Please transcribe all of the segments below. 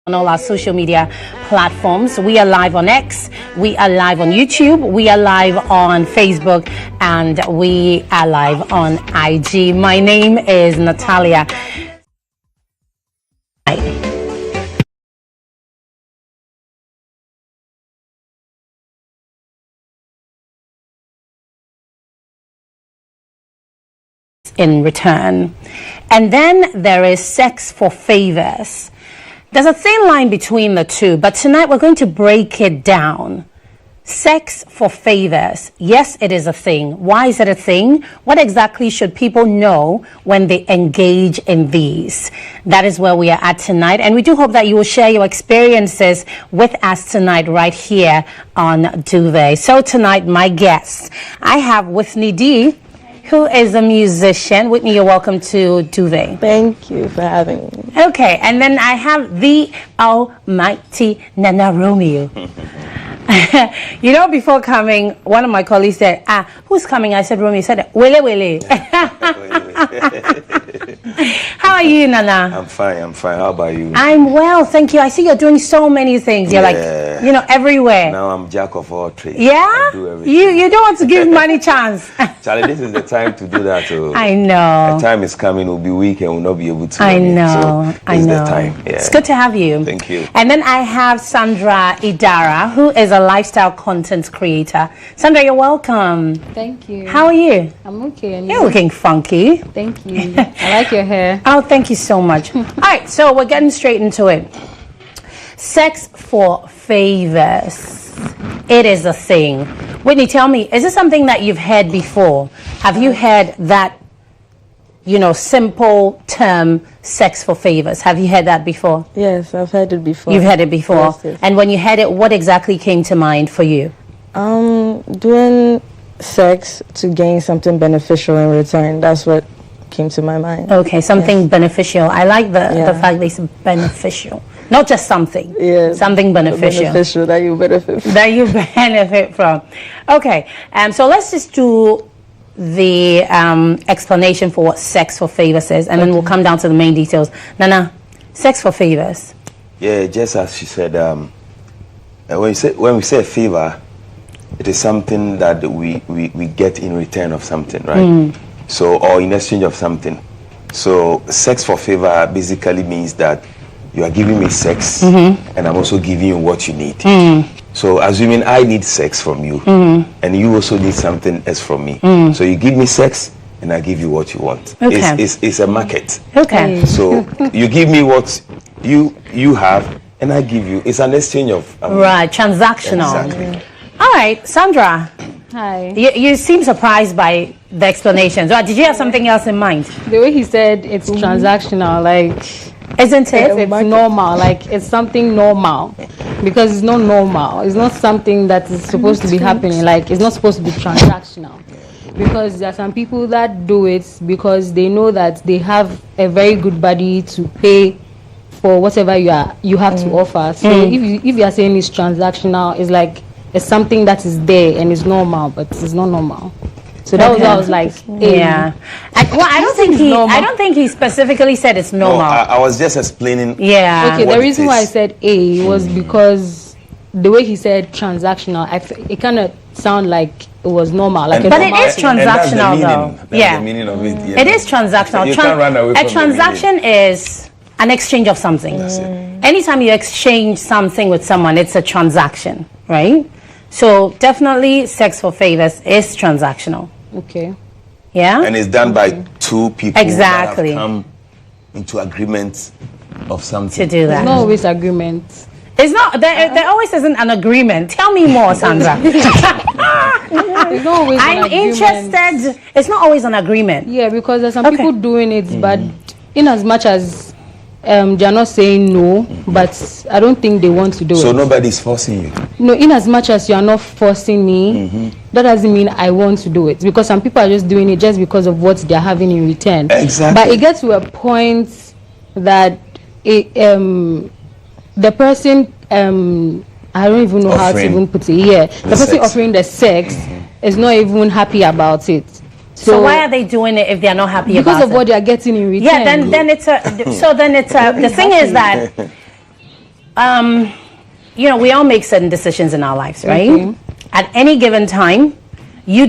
on all our social media platforms. We are live on X, we are live on YouTube, we are live on Facebook, and we are live on IG. My name is Natalia. In return. And then there is sex for favors. There's a thin line between the two, but tonight we're going to break it down. Sex for favors. Yes, it is a thing. Why is it a thing? What exactly should people know when they engage in these? That is where we are at tonight. And we do hope that you will share your experiences with us tonight right here on Duvet. So tonight, my guests, I have Whitney D, who is a musician. Whitney, you're welcome to Duvet. Thank you for having me. Okay, and then I have the almighty Nana Romeo. You know, before coming, one of my colleagues said, who's coming? I said, Romeo. He said, Wele Wele. How are you, Nana? I'm fine. How about you? I'm well, thank you. I see you're doing so many things. You're like, everywhere. Now I'm jack of all trades. Yeah? I do everything. You don't want to give money chance. Charlie, this is the time to do that. I know. The time is coming. We'll be weak and we'll not be able to. I know. So it's the time. Yeah. It's good to have you. Thank you. And then I have Sandra Idara, who is a lifestyle content creator. Sandra, you're welcome. Thank you. How are you? I'm okay. And You're looking funky. Thank you. I like your hair. Oh, thank you so much. All right, so we're getting straight into it. Sex for favors. It is a thing. Whitney, tell me, is this something that you've heard before? Have you heard that, simple term, sex for favors? Have you heard that before? Yes, I've heard it before. You've heard it before? Yes. And when you heard it, what exactly came to mind for you? Doing sex to gain something beneficial in return. That's what came to my mind. Okay, something beneficial. I like the fact that it's beneficial. Not just something. Yeah. Something beneficial. Beneficial that you benefit from. That you benefit from. Okay, so let's just do the explanation for what sex for favors is, and then we'll come down to the main details. Nana, sex for favors. Yeah, just as she said, when we say favor, it is something that we get in return of something, right? So, or in exchange of something. So, sex for favor basically means that you are giving me sex, and I'm also giving you what you need. So, assuming I need sex from you, and you also need something else from me. So, you give me sex, and I give you what you want. Okay. It's a market. Okay. So, you give me what you have, and I give you. It's an exchange of... right, transactional. Exactly. All right, Sandra. Hi. You seem surprised by the explanations. Did you have something else in mind? The way he said it's transactional, Isn't it? it's normal, it's something normal. Because it's not normal. It's not something that is supposed to be happening. It's not supposed to be transactional. Because there are some people that do it because they know that they have a very good body to pay for whatever you have to offer. So if you are saying it's transactional, it's something that is there and is normal, but it's not normal. So that was what I was like, yeah. I don't think he specifically said it's normal. No, I was just explaining. Yeah. Okay, the reason why I said A was because the way he said transactional, it kind of sound like it was normal. But it is transactional, though. That's the meaning of it. Yeah. It is transactional. You can't run away from a transaction is an exchange of something. That's it. Anytime you exchange something with someone, it's a transaction, right? So definitely sex for favors is transactional. Okay. Yeah? And it's done by two people exactly. that have come into agreement of something. To do that. It's not always agreement. It's not, there always isn't an agreement. Tell me more, Sandra. It's not always I'm interested. It's not always an agreement. Yeah, because there's some people doing it, but in as much as they're not saying no, but I don't think they want to do it. So nobody's forcing you? No, in as much as you are not forcing me, that doesn't mean I want to do it. Because some people are just doing it just because of what they're having in return. Exactly. But it gets to a point that the person, I don't even know how to even put it. Yeah, the person offering the sex is not even happy about it. So why are they doing it if they are not happy about it? Because of what they are getting in return. Yeah, then it's a. So then it's a. The thing is that you know, we all make certain decisions in our lives, right? At any given time, you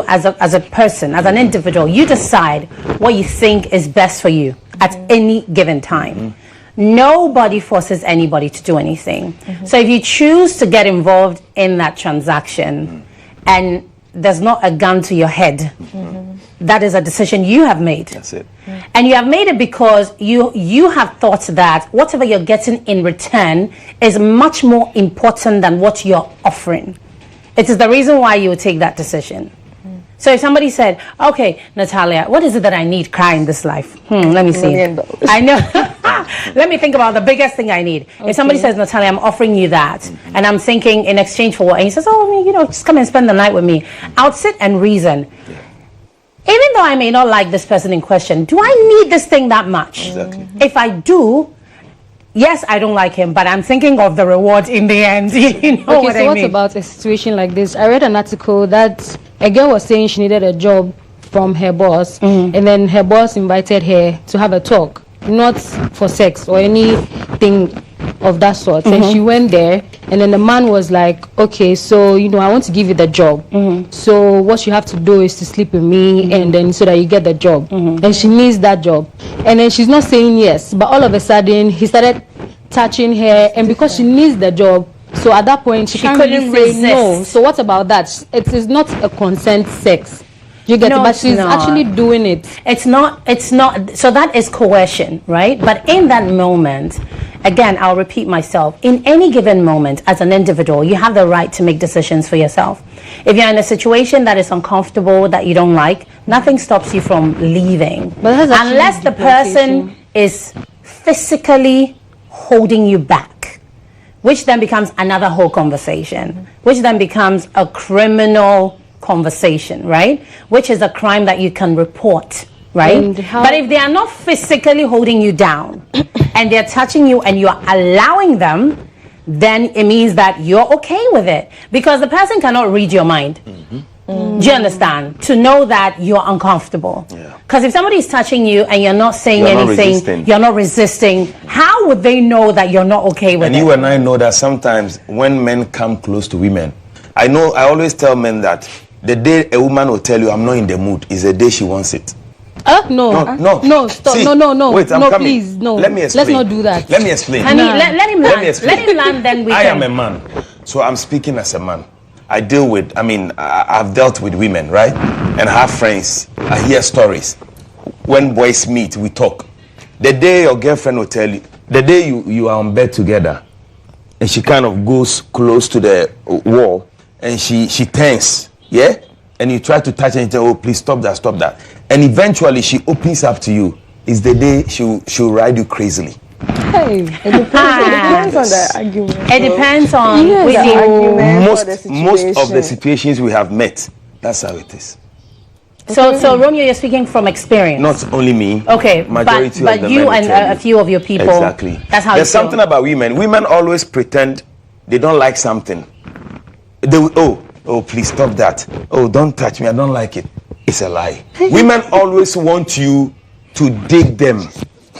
as a person, as an individual, you decide what you think is best for you at any given time. Nobody forces anybody to do anything. So if you choose to get involved in that transaction and there's not a gun to your head, that is a decision you have made. That's it. And you have made it because you have thought that whatever you're getting in return is much more important than what you're offering. It is the reason why you would take that decision. So if somebody said, okay, Natalia, what is it that I need cry in this life? Let me see. I know. Let me think about the biggest thing I need. If somebody says, Natalia, I'm offering you that, and I'm thinking in exchange for what? And he says, oh, you know, just come and spend the night with me. I would sit and reason. Even though I may not like this person in question, do I need this thing that much? Exactly. If I do, yes, I don't like him, but I'm thinking of the reward in the end. You know what I mean? What about a situation like this? I read an article that a girl was saying she needed a job from her boss, and then her boss invited her to have a talk, not for sex or anything of that sort. And she went there, and then the man was like, okay, so, you know, I want to give you the job. So what you have to do is to sleep with me, and then so that you get the job. And she needs that job. And then she's not saying yes, but all of a sudden, he started touching her, and because she needs the job, so at that point, she can't really say no. So what about that? It is not a consent sex. You get it? But she's actually doing it. It's not. So that is coercion, right? But in that moment, again, I'll repeat myself. In any given moment, as an individual, you have the right to make decisions for yourself. If you're in a situation that is uncomfortable, that you don't like, nothing stops you from leaving. Unless the person is physically holding you back, which then becomes another whole conversation, which then becomes a criminal conversation, right? Which is a crime that you can report, right? But if they are not physically holding you down and they're touching you and you're allowing them, then it means that you're okay with it, because the person cannot read your mind. Do you understand? To know that you're uncomfortable. Because if somebody is touching you and you're not saying anything, you're not resisting, how would they know that you're not okay with it? And you and I know that sometimes when men come close to women, I always tell men that the day a woman will tell you, I'm not in the mood, is the day she wants it. No, stop. See, no. Wait, I'm no, coming. Please, no. Let me explain. Let's not do that. Let me explain. Honey, let him land. Let him land, then we I can. am a man, so I'm speaking as a man. I've dealt with women, right? And I have friends. I hear stories. When boys meet, we talk. The day your girlfriend will tell you, the day you are on bed together, and she kind of goes close to the wall, and she turns, yeah? And you try to touch her and say, oh, please stop that. And eventually she opens up to you. Is the day she'll ride you crazily. Hey, it depends on the argument. It depends on the argument most of the situations we have met. That's how it is. So Romeo, you're speaking from experience. Not only me. Okay, majority but of the you men and a few of your people. Exactly. That's how. There's something about women. Women always pretend they don't like something. They will, oh, please stop that. Oh, don't touch me. I don't like it. It's a lie. Women always want you to dig them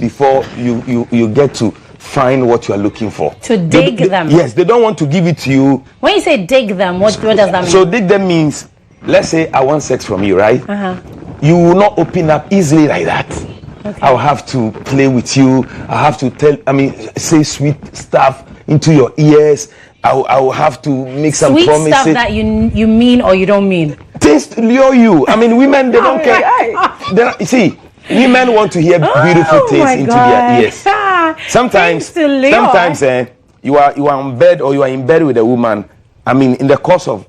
before you get to find what you are looking for. To dig them? Yes, they don't want to give it to you. When you say dig them, what does that mean? So dig them means, let's say I want sex from you, right? You will not open up easily like that. Okay. I'll have to play with you. I have to say sweet stuff into your ears. I will have to make some sweet promises. Stuff that you mean or you don't mean. Things to lure you. Women, they don't care. See, women want to hear beautiful things into their ears. Sometimes you are on bed or you are in bed with a woman. In the course of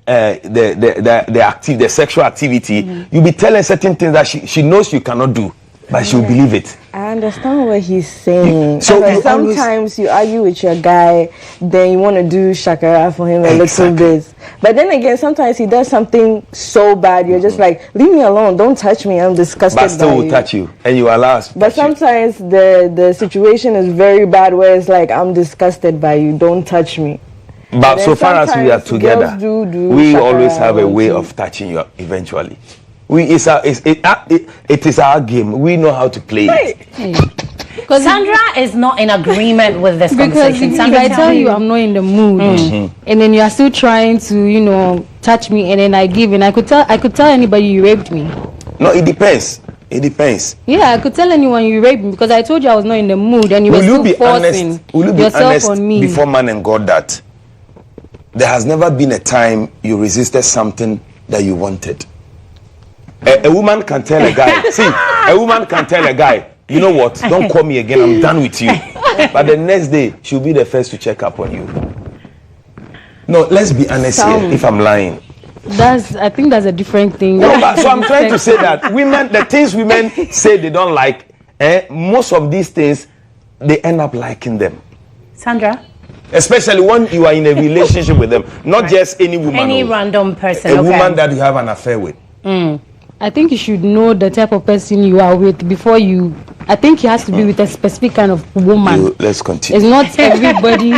the sexual activity, you'll be telling certain things that she knows you cannot do, but she'll believe it. I understand what he's saying. So sometimes you argue with your guy, then you want to do shakara for him a little bit. But then again, sometimes he does something so bad, you're just like, leave me alone, don't touch me, I'm disgusted by you. But still will touch you, and you allow us. But sometimes the situation is very bad where it's like, I'm disgusted by you, don't touch me. But so far as we are together, we always have a way of touching you eventually. It is our game. We know how to play it. Sandra is not in agreement with this because conversation. if Sandra, I tell you I'm not in the mood, and then you are still trying to, touch me, and then I give, and I could tell anybody you raped me. No, it depends. It depends. Yeah, I could tell anyone you raped me because I told you I was not in the mood, and you were still forcing yourself on me. Before man and God that there has never been a time you resisted something that you wanted? A woman can tell a guy, see, a woman can tell a guy, you know what, don't call me again, I'm done with you. But the next day, she'll be the first to check up on you. No, let's be honest here, if I'm lying. I think that's a different thing. No, but, so I'm trying to say that the things women say they don't like, most of these things, they end up liking them. Sandra? Especially when you are in a relationship with them, not just any woman. Any random person. A woman that you have an affair with. I think you should know the type of person you are with before you. I think he has to be with a specific kind of woman. Let's continue. It's not everybody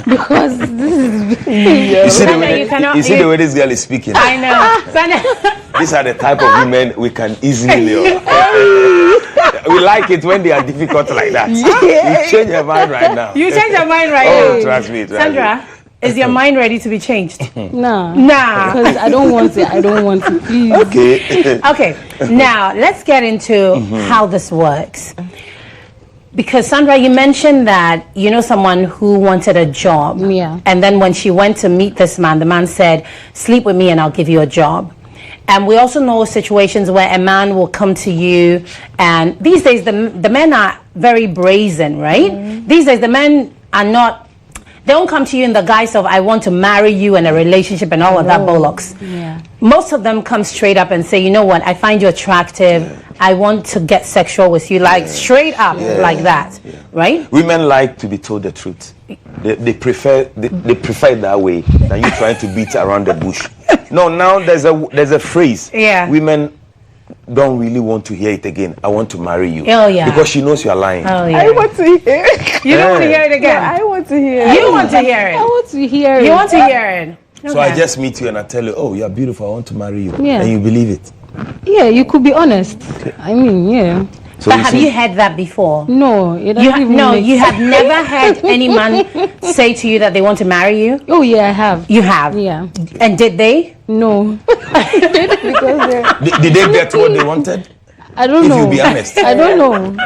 because this is. You see the way this girl is speaking. I know. These are the type of women we can easily lure. We like it when they are difficult like that. You change your mind right now. You change your mind right now. now. Trust me. Sandra, is your mind ready to be changed? Nah. Because I don't want it. Please. Okay. Okay. Now let's get into how this works. Because Sandra, you mentioned that you know someone who wanted a job. Yeah. And then when she went to meet this man, the man said, "Sleep with me and I'll give you a job." And we also know situations where a man will come to you, and these days the men are very brazen, right? These days the men are not. They don't come to you in the guise of, I want to marry you and a relationship and all of that bollocks. Yeah. Most of them come straight up and say, you know what, I find you attractive. I want to get sexual with you. Like straight up like that. Yeah. Right? Women like to be told the truth. They prefer it that way than you trying to beat around the bush. No, now there's a phrase. Yeah. Women don't really want to hear it again. I want to marry you. Oh yeah. Because she knows you're lying. Oh yeah. I want to hear it. You don't want to hear it again? No, I want to hear it. You want to hear it? I want to hear it. You want to hear it? Okay. So I just meet you and I tell you, oh, you're beautiful, I want to marry you. Yeah. And you believe it. Yeah, you could be honest. Okay. I mean, yeah. So but have you heard that before? No, you have never heard any man say to you that they want to marry you? Oh yeah, I have. You have? Yeah. And did they? No. Because did they get what they wanted? I don't know. If you be honest. I don't know.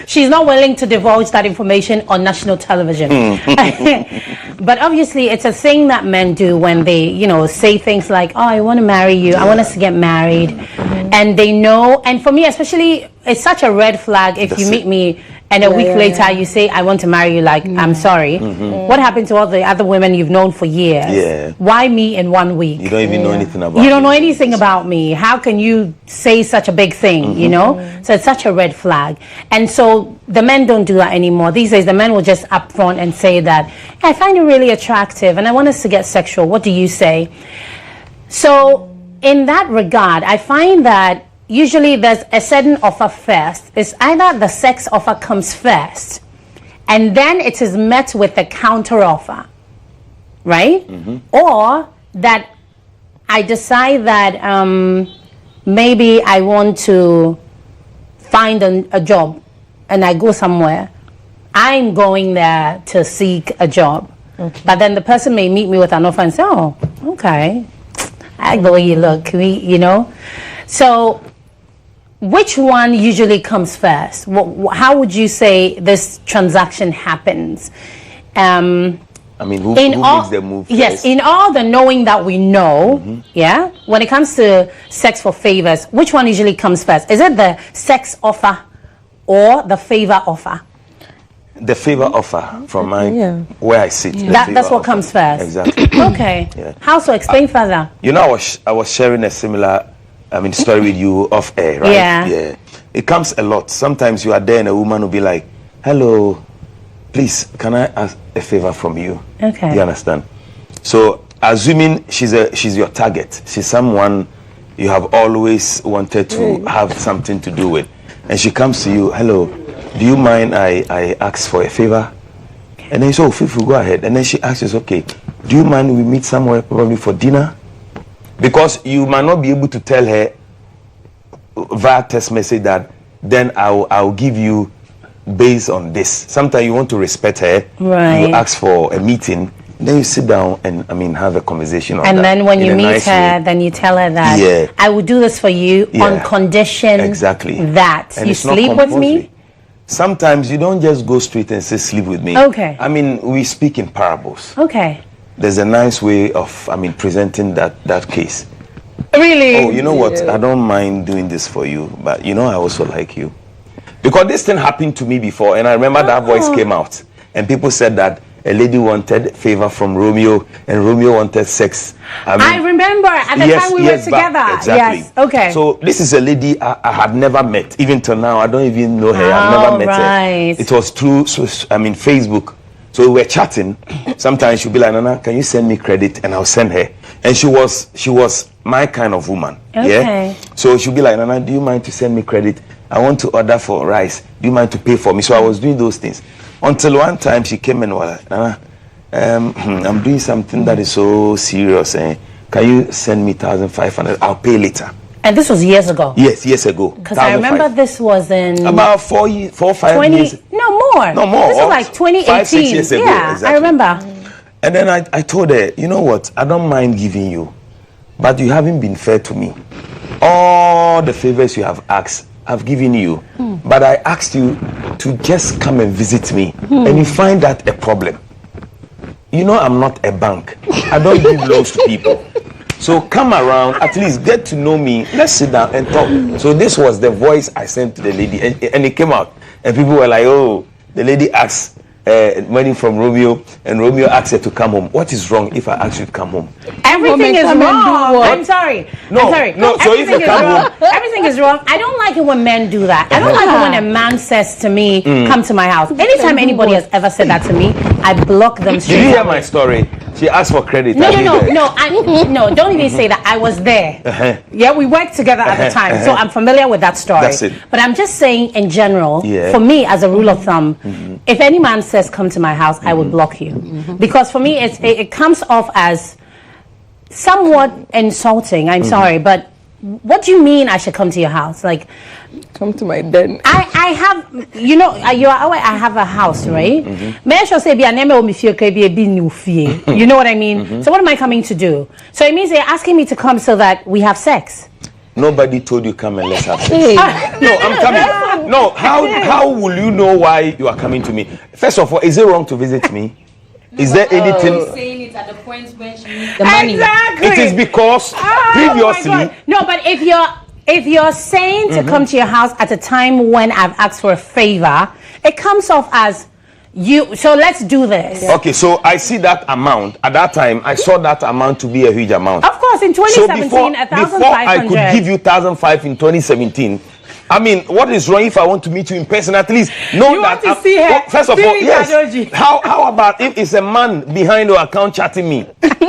She's not willing to divulge that information on national television. But obviously, it's a thing that men do when they, say things like, oh, I want to marry you. I want us to get married. And they know. And for me, especially, it's such a red flag if you meet me and a week later you say, I want to marry you. Like, I'm sorry. What happened to all the other women you've known for years? Yeah. Why me in 1 week? You don't even know anything about me. You don't know anything about me. How can you say such a big thing, So it's such a red flag. And so the men don't do that anymore. These days, the men will just upfront and say that, I find you really attractive and I want us to get sexual. What do you say? So in that regard, I find that usually there's a certain offer first. It's either the sex offer comes first and then it is met with a counter offer, right? Or that I decide that maybe I want to find a job and I go somewhere. I'm going there to seek a job. Okay. But then the person may meet me with an offer and say, oh, okay, I like the way you look, So which one usually comes first? How would you say this transaction happens? Who makes the move first? Yes, in all the knowing that we know, when it comes to sex for favors, which one usually comes first? Is it the sex offer or the favor offer? The favor offer from where I sit. That's what comes first. Exactly. Okay. Yeah. How so? Explain further. I was sharing a similar story with you off air, right? Yeah. It comes a lot. Sometimes you are there and a woman will be like, hello, please, can I ask a favor from you? Okay. You understand? So assuming she's your target, she's someone you have always wanted to have something to do with, and she comes to you, hello, do you mind I ask for a favor? And then you say, oh, Fifu, go ahead. And then she asks, okay, do you mind we meet somewhere probably for dinner? Because you might not be able to tell her via text message that then I'll give you based on this. Sometimes you want to respect her. Right. You ask for a meeting. Then you sit down and have a conversation on and that. then when you meet nice her, way. then you tell her that I will do this for you on condition that and you sleep with me. Sometimes you don't just go straight and say sleep with me. Okay. I mean, we speak in parables. Okay. There's a nice way of presenting that case. Really? Oh, you know what? I don't mind doing this for you, but you know I also like you. Because this thing happened to me before, and I remember that voice came out, and people said that a lady wanted favor from Romeo, and Romeo wanted sex. I remember at the time we were together. Exactly. Yes. Okay. So this is a lady I had never met. Even till now, I don't even know her. I've never met her. It was through, Facebook. So we were chatting. Sometimes she'll be like, Nana, can you send me credit? And I'll send her. And she was my kind of woman. Okay. Yeah. So she'll be like, Nana, do you mind to send me credit? I want to order for rice. Do you mind to pay for me? So I was doing those things. Until one time she came and was like, Nana, I'm doing something that is so serious. Can you send me 1,500? I'll pay later. And this was years ago? Yes, years ago. Because I remember this was in... About 4 or 5 years. No, more. No, more. This was like 2018. 5, 6 years ago. Yeah, exactly. I remember. And then I told her, you know what? I don't mind giving you, but you haven't been fair to me. All the favors you have asked, I've given you, but I asked you to just come and visit me, and you find that a problem. You know I'm not a bank. I don't give loans to people. So come around, at least get to know me. Let's sit down and talk. So this was the voice I sent to the lady, and it came out, and people were like, oh, the lady asked money from Romeo, and Romeo asked her to come home. What is wrong if I ask you to come home? Everything is wrong. I'm sorry. No, I'm sorry. no. So if you come home, everything is wrong. I don't like it when men do that. I don't like it when a man says to me, "Come to my house." Anytime anybody has ever said that to me, I block them straight. Did you hear my story? She asked for credit. No. Don't even say that. I was there. Yeah, we worked together at the time, so I'm familiar with that story. That's it. But I'm just saying, in general, for me, as a rule of thumb, if any man says, "Come to my house," I would block you, because for me, it comes off as somewhat insulting. I'm sorry, but what do you mean I should come to your house? Like, come to my den. I have, you know, I have a house, right? You know what I mean? So what am I coming to do? So it means they're asking me to come so that we have sex. Nobody told you come and let's have sex. No, I'm coming. No, how will you know why you are coming to me? First of all, is it wrong to visit me? Is there anything? Saying it at the point when she needs the money. Exactly. It is because previously. No, but if you're saying to come to your house at a time when I've asked for a favor, it comes off as you. So let's do this. Okay, so I see that amount. At that time, I saw that amount to be a huge amount. Of course, in 2017, so before I could give you 1,500 in 2017. I mean, what is wrong if I want to meet you in person? At least know that. Want to see her? First of all, yes. How about if it's a man behind your account chatting me?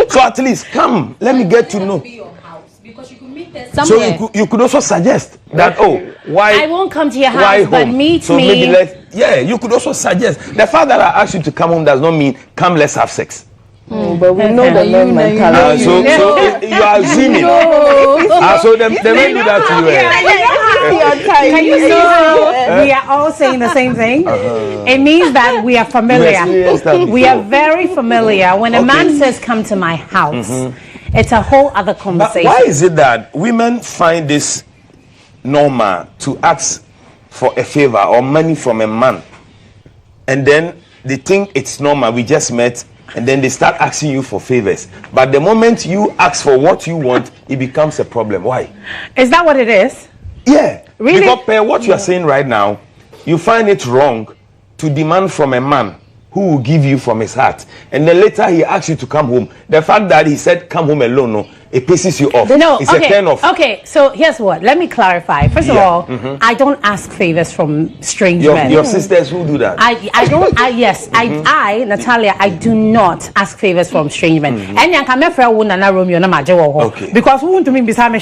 So at least come. Let me get to know. Because you could meet there somewhere. So you could also suggest that why I won't come to your house, but meet so me. Maybe you could also suggest. The fact that I asked you to come home does not mean come let's have sex. But we know the men mentality. So you are assuming. So the men do that to you. Can you see how we are all saying the same thing? It means that we are familiar. We are very familiar. When a man says, "Come to my house," it's a whole other conversation. But why is it that women find this normal to ask for a favor or money from a man, and then they think it's normal? We just met. And then they start asking you for favors. But the moment you ask for what you want, it becomes a problem. Why? Is that what it is? Yeah. Really? Because per what you are saying right now, you find it wrong to demand from a man who will give you from his heart. And then later he asks you to come home. The fact that he said come home alone, it pisses you off. No, it's a turn off. Okay, so here's what. Let me clarify. First of all, I don't ask favors from strange men. Your sisters who do that? I don't. I, Natalia, I do not ask favors from strange men. And Okay. Because who want to mean beside me?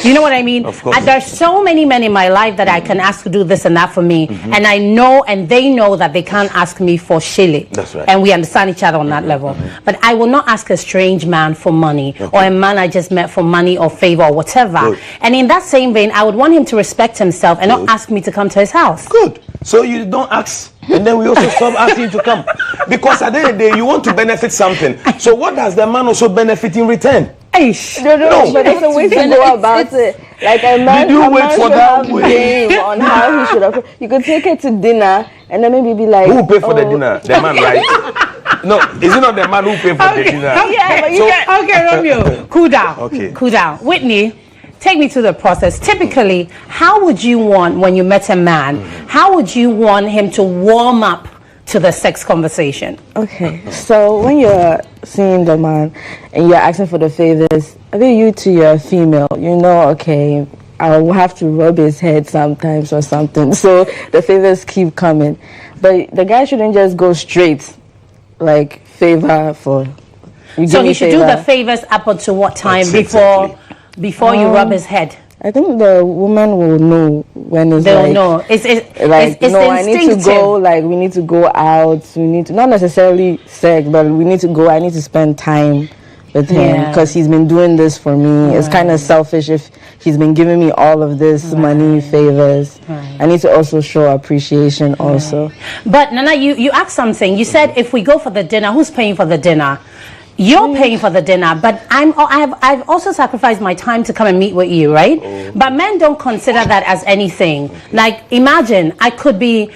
You know what I mean? Of course. There's so many men in my life that I can ask to do this and that for me, and I know, and they know that they can't ask me for shilling. That's right. And we understand each other on that level. But I will not ask a strange man for money or a man I just met for money or favor or whatever. Good. And in that same vein, I would want him to respect himself and not ask me to come to his house. Good. So you don't ask, and then we also stop asking you to come, because at the end of the day you want to benefit something. So what does the man also benefit in return? No, but there's a way to go about it. Like a man, Did you wait for should that have way? game on how he should have. You could take it to dinner and then maybe be like, Who will pay for the dinner? The man, right? No, is it not the man who pay for the dinner? Yeah, but you can. Okay, Romeo, cool down. Okay. Cool down. Whitney, take me through the process. Typically, how would you want, when you met a man, how would you want him to warm up to the sex conversation? Okay, so when you're seeing the man and you're asking for the favors, I think you too, you're a female, you know, okay, I'll have to rub his head sometimes or something, so the favors keep coming. But the guy shouldn't just go straight, like, favor for... So he should do the favors up until what time before you rub his head? I think the woman will know when it's They'll like... know. It's no, I need to instinctive. go, like, we need to go out, we need to, not necessarily sex, but we need to go, I need to spend time with him because he's been doing this for me. It's kind of selfish if he's been giving me all of this money, favors. I need to also show appreciation also. But Nana, you asked something. You said if we go for the dinner, who's paying for the dinner? You're paying for the dinner, but I've also sacrificed my time to come and meet with you, right? But men don't consider that as anything. Like, imagine I could be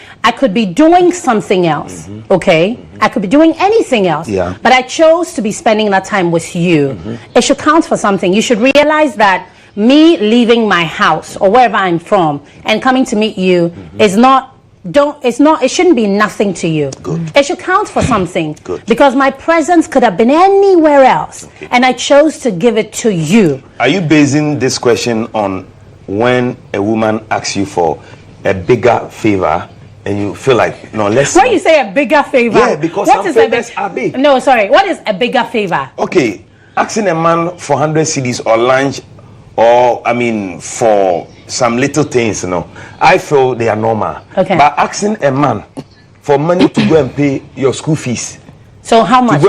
doing something else, okay? I could be doing anything else, but I chose to be spending that time with you. It should count for something. You should realize that me leaving my house or wherever I'm from and coming to meet you is not. It shouldn't be nothing to you. Good. It should count for something. Good. Because my presence could have been anywhere else. And I chose to give it to you. Are you basing this question on when a woman asks you for a bigger favor and you feel like, no, let's... When you say a bigger favor... Yeah, because some favors are big. No, sorry. What is a bigger favor? Okay, asking a man for 100 cedis or lunch or, for some little things, I feel they are normal. Okay. But asking a man for money to go and pay your school fees. So how much?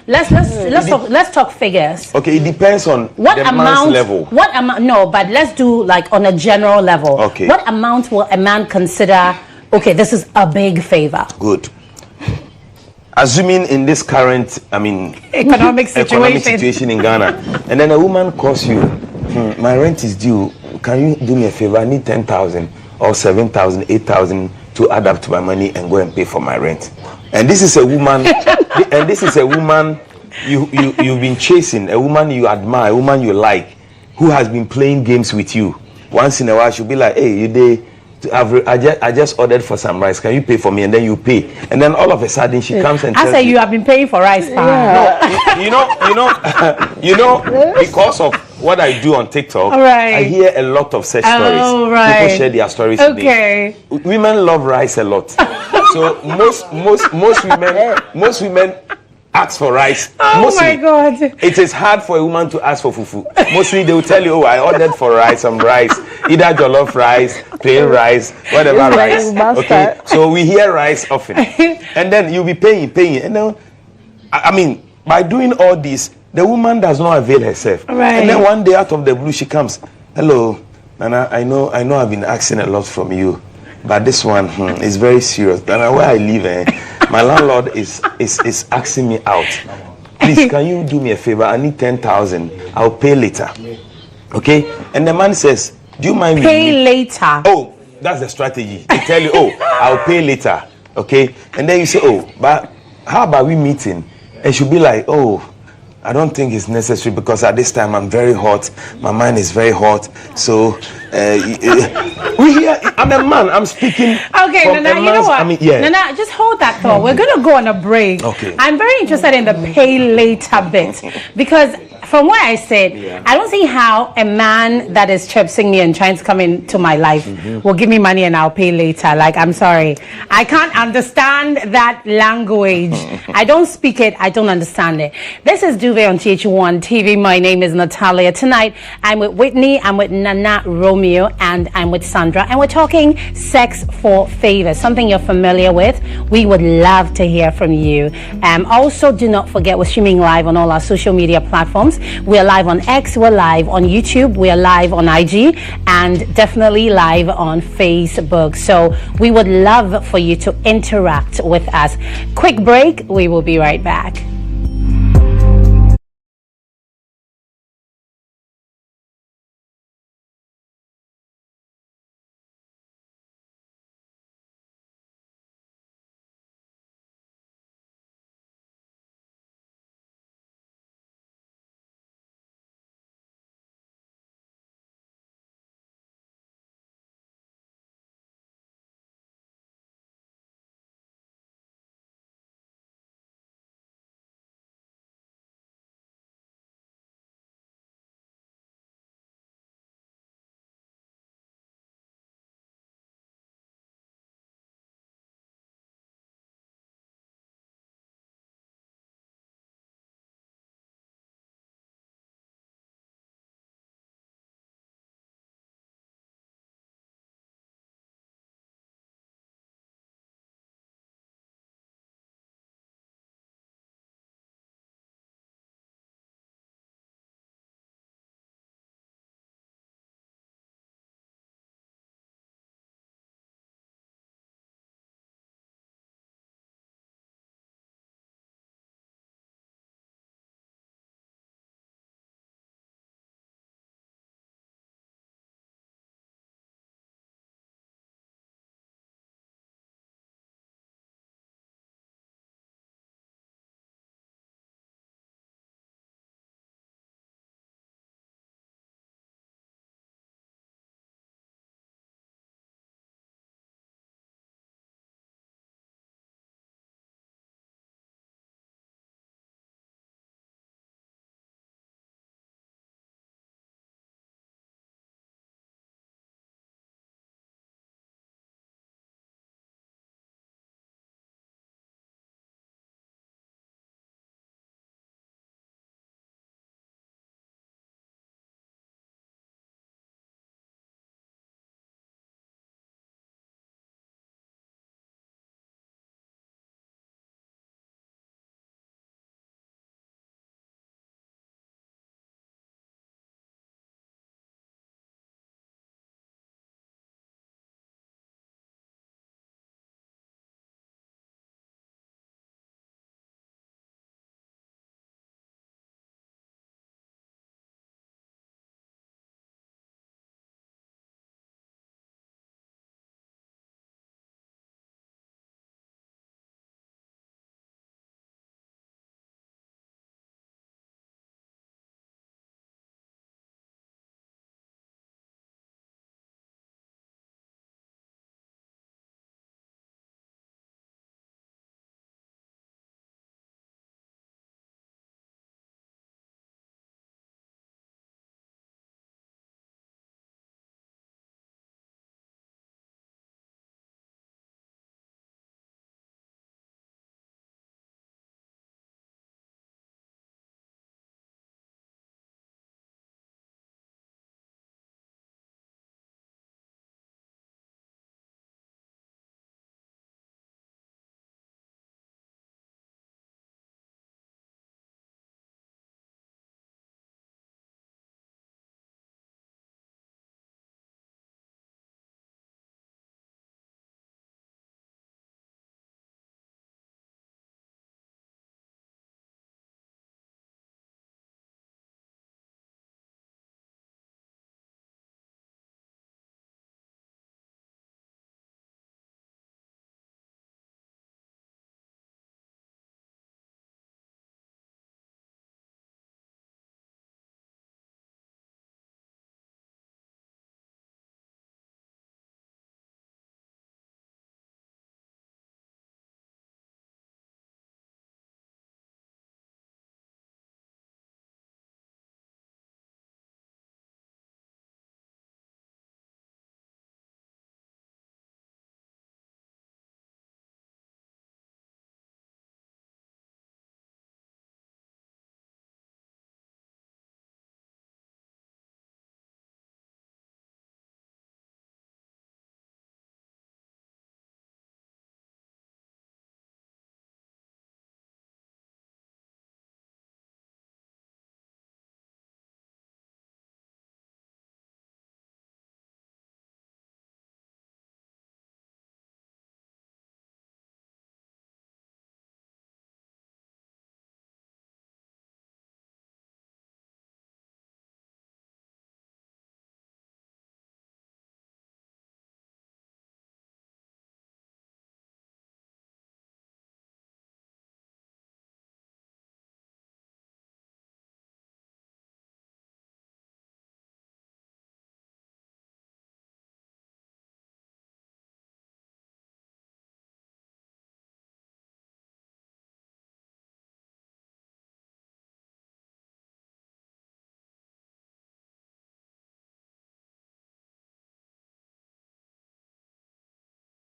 Let's talk figures. Okay, it depends on what the amount, man's level. What amount? No, but let's do like on a general level. Okay. What amount will a man consider? Okay, this is a big favor. Good. Assuming in this current, economic situation in Ghana, and then a woman calls you, my rent is due. Can you do me a favor? I need 10,000 or 7,000, 8,000 to add up to my money and go and pay for my rent. And this is a woman, you've been chasing, a woman you admire, a woman you like, who has been playing games with you. Once in a while, she'll be like, hey, I just ordered for some rice. Can you pay for me? And then you pay. And then all of a sudden, she comes and tells you have been paying for rice. No, because of what I do on TikTok, I hear a lot of such stories. People share their stories today. Women love rice a lot. So most women ask for rice. My God. It is hard for a woman to ask for fufu. Mostly they will tell you, I ordered for rice, some rice, either jollof rice, plain rice, whatever rice. Okay. So we hear rice often. And then you'll be paying. And then, by doing all this, the woman does not avail herself. And then one day out of the blue, she comes, hello, Nana, I know I've been asking a lot from you, but this one is very serious. Nana, where I live, my landlord is asking me out. Please, can you do me a favor? I need 10,000. I'll pay later. Okay? And the man says, do you mind pay later? Oh, that's the strategy. They tell you, I'll pay later. Okay? And then you say, but how about we meeting? And she'll be like, I don't think it's necessary because at this time I'm very hot. My mind is very hot. So we hear. I'm a man. I'm speaking. Okay, Nana. You know what? Nana, just hold that thought. We're gonna go on a break. Okay. I'm very interested in the pay later bit because from what I said, I don't see how a man that is chirping me and trying to come into my life will give me money and I'll pay later. Like, I'm sorry, I can't understand that language. I don't speak it. I don't understand it. This is Duvet on GHOne TV. My name is Natalia. Tonight, I'm with Whitney, I'm with Nana Romeo, and I'm with Sandra. And we're talking sex for favors, something you're familiar with. We would love to hear from you. Also, do not forget, we're streaming live on all our social media platforms. We're live on X, we're live on YouTube, we're live on IG, and definitely live on Facebook. So we would love for you to interact with us. Quick break. We will be right back.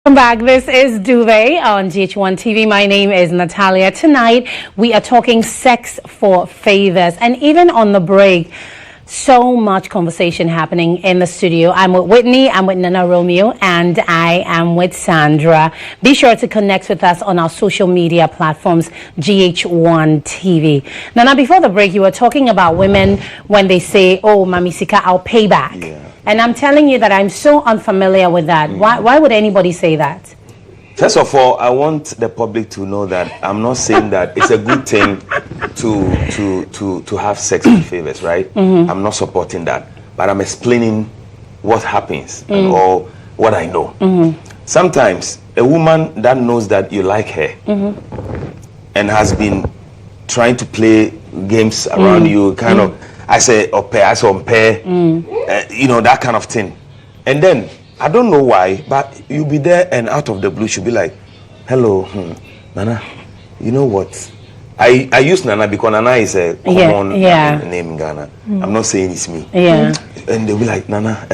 Welcome back. This is Duvet on GHOne TV. My name is Natalia. Tonight we are talking sex for favors, and even on the break, so much conversation happening in the studio. I'm with Whitney, I'm with Nana Romeo, and I am with Sandra. Be sure to connect with us on our social media platforms, GHOne TV. Nana, before the break, you were talking about women when they say, "Oh, Mami Sika, I'll pay back." Yeah. And I'm telling you that I'm so unfamiliar with that. Why would anybody say that? First of all, I want the public to know that I'm not saying that it's a good thing to have sex with favors, right? I'm not supporting that, but I'm explaining what happens or what I know. Sometimes a woman that knows that you like her and has been trying to play games around you, kind of, I say pair, you know, that kind of thing, and then I don't know why, but you'll be there and out of the blue she'll be like, "Hello, Nana, you know what?" I use Nana because Nana is a common name in Ghana. I'm not saying it's me. Yeah. And they'll be like, "Nana,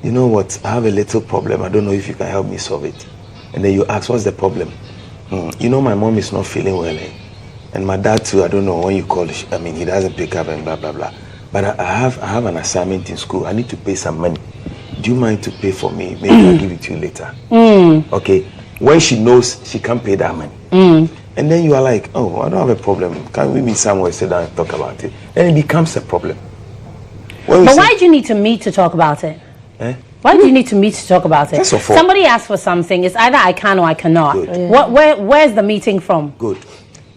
you know what? I have a little problem. I don't know if you can help me solve it." And then you ask, "What's the problem?" "You know, my mom is not feeling well, and my dad too. I don't know when you call. I mean, he doesn't pick up and blah blah blah. But I have an assignment in school. I need to pay some money. Do you mind to pay for me? Maybe I'll give it to you later." Okay. When she knows she can't pay that money. And then you are like, "Oh, I don't have a problem. Can we meet somewhere, sit down and talk about it?" Then it becomes a problem. But why do you need to meet to talk about it? Why do you need to meet to talk about it? Somebody asks for something. It's either I can or I cannot. Where's the meeting from? Good.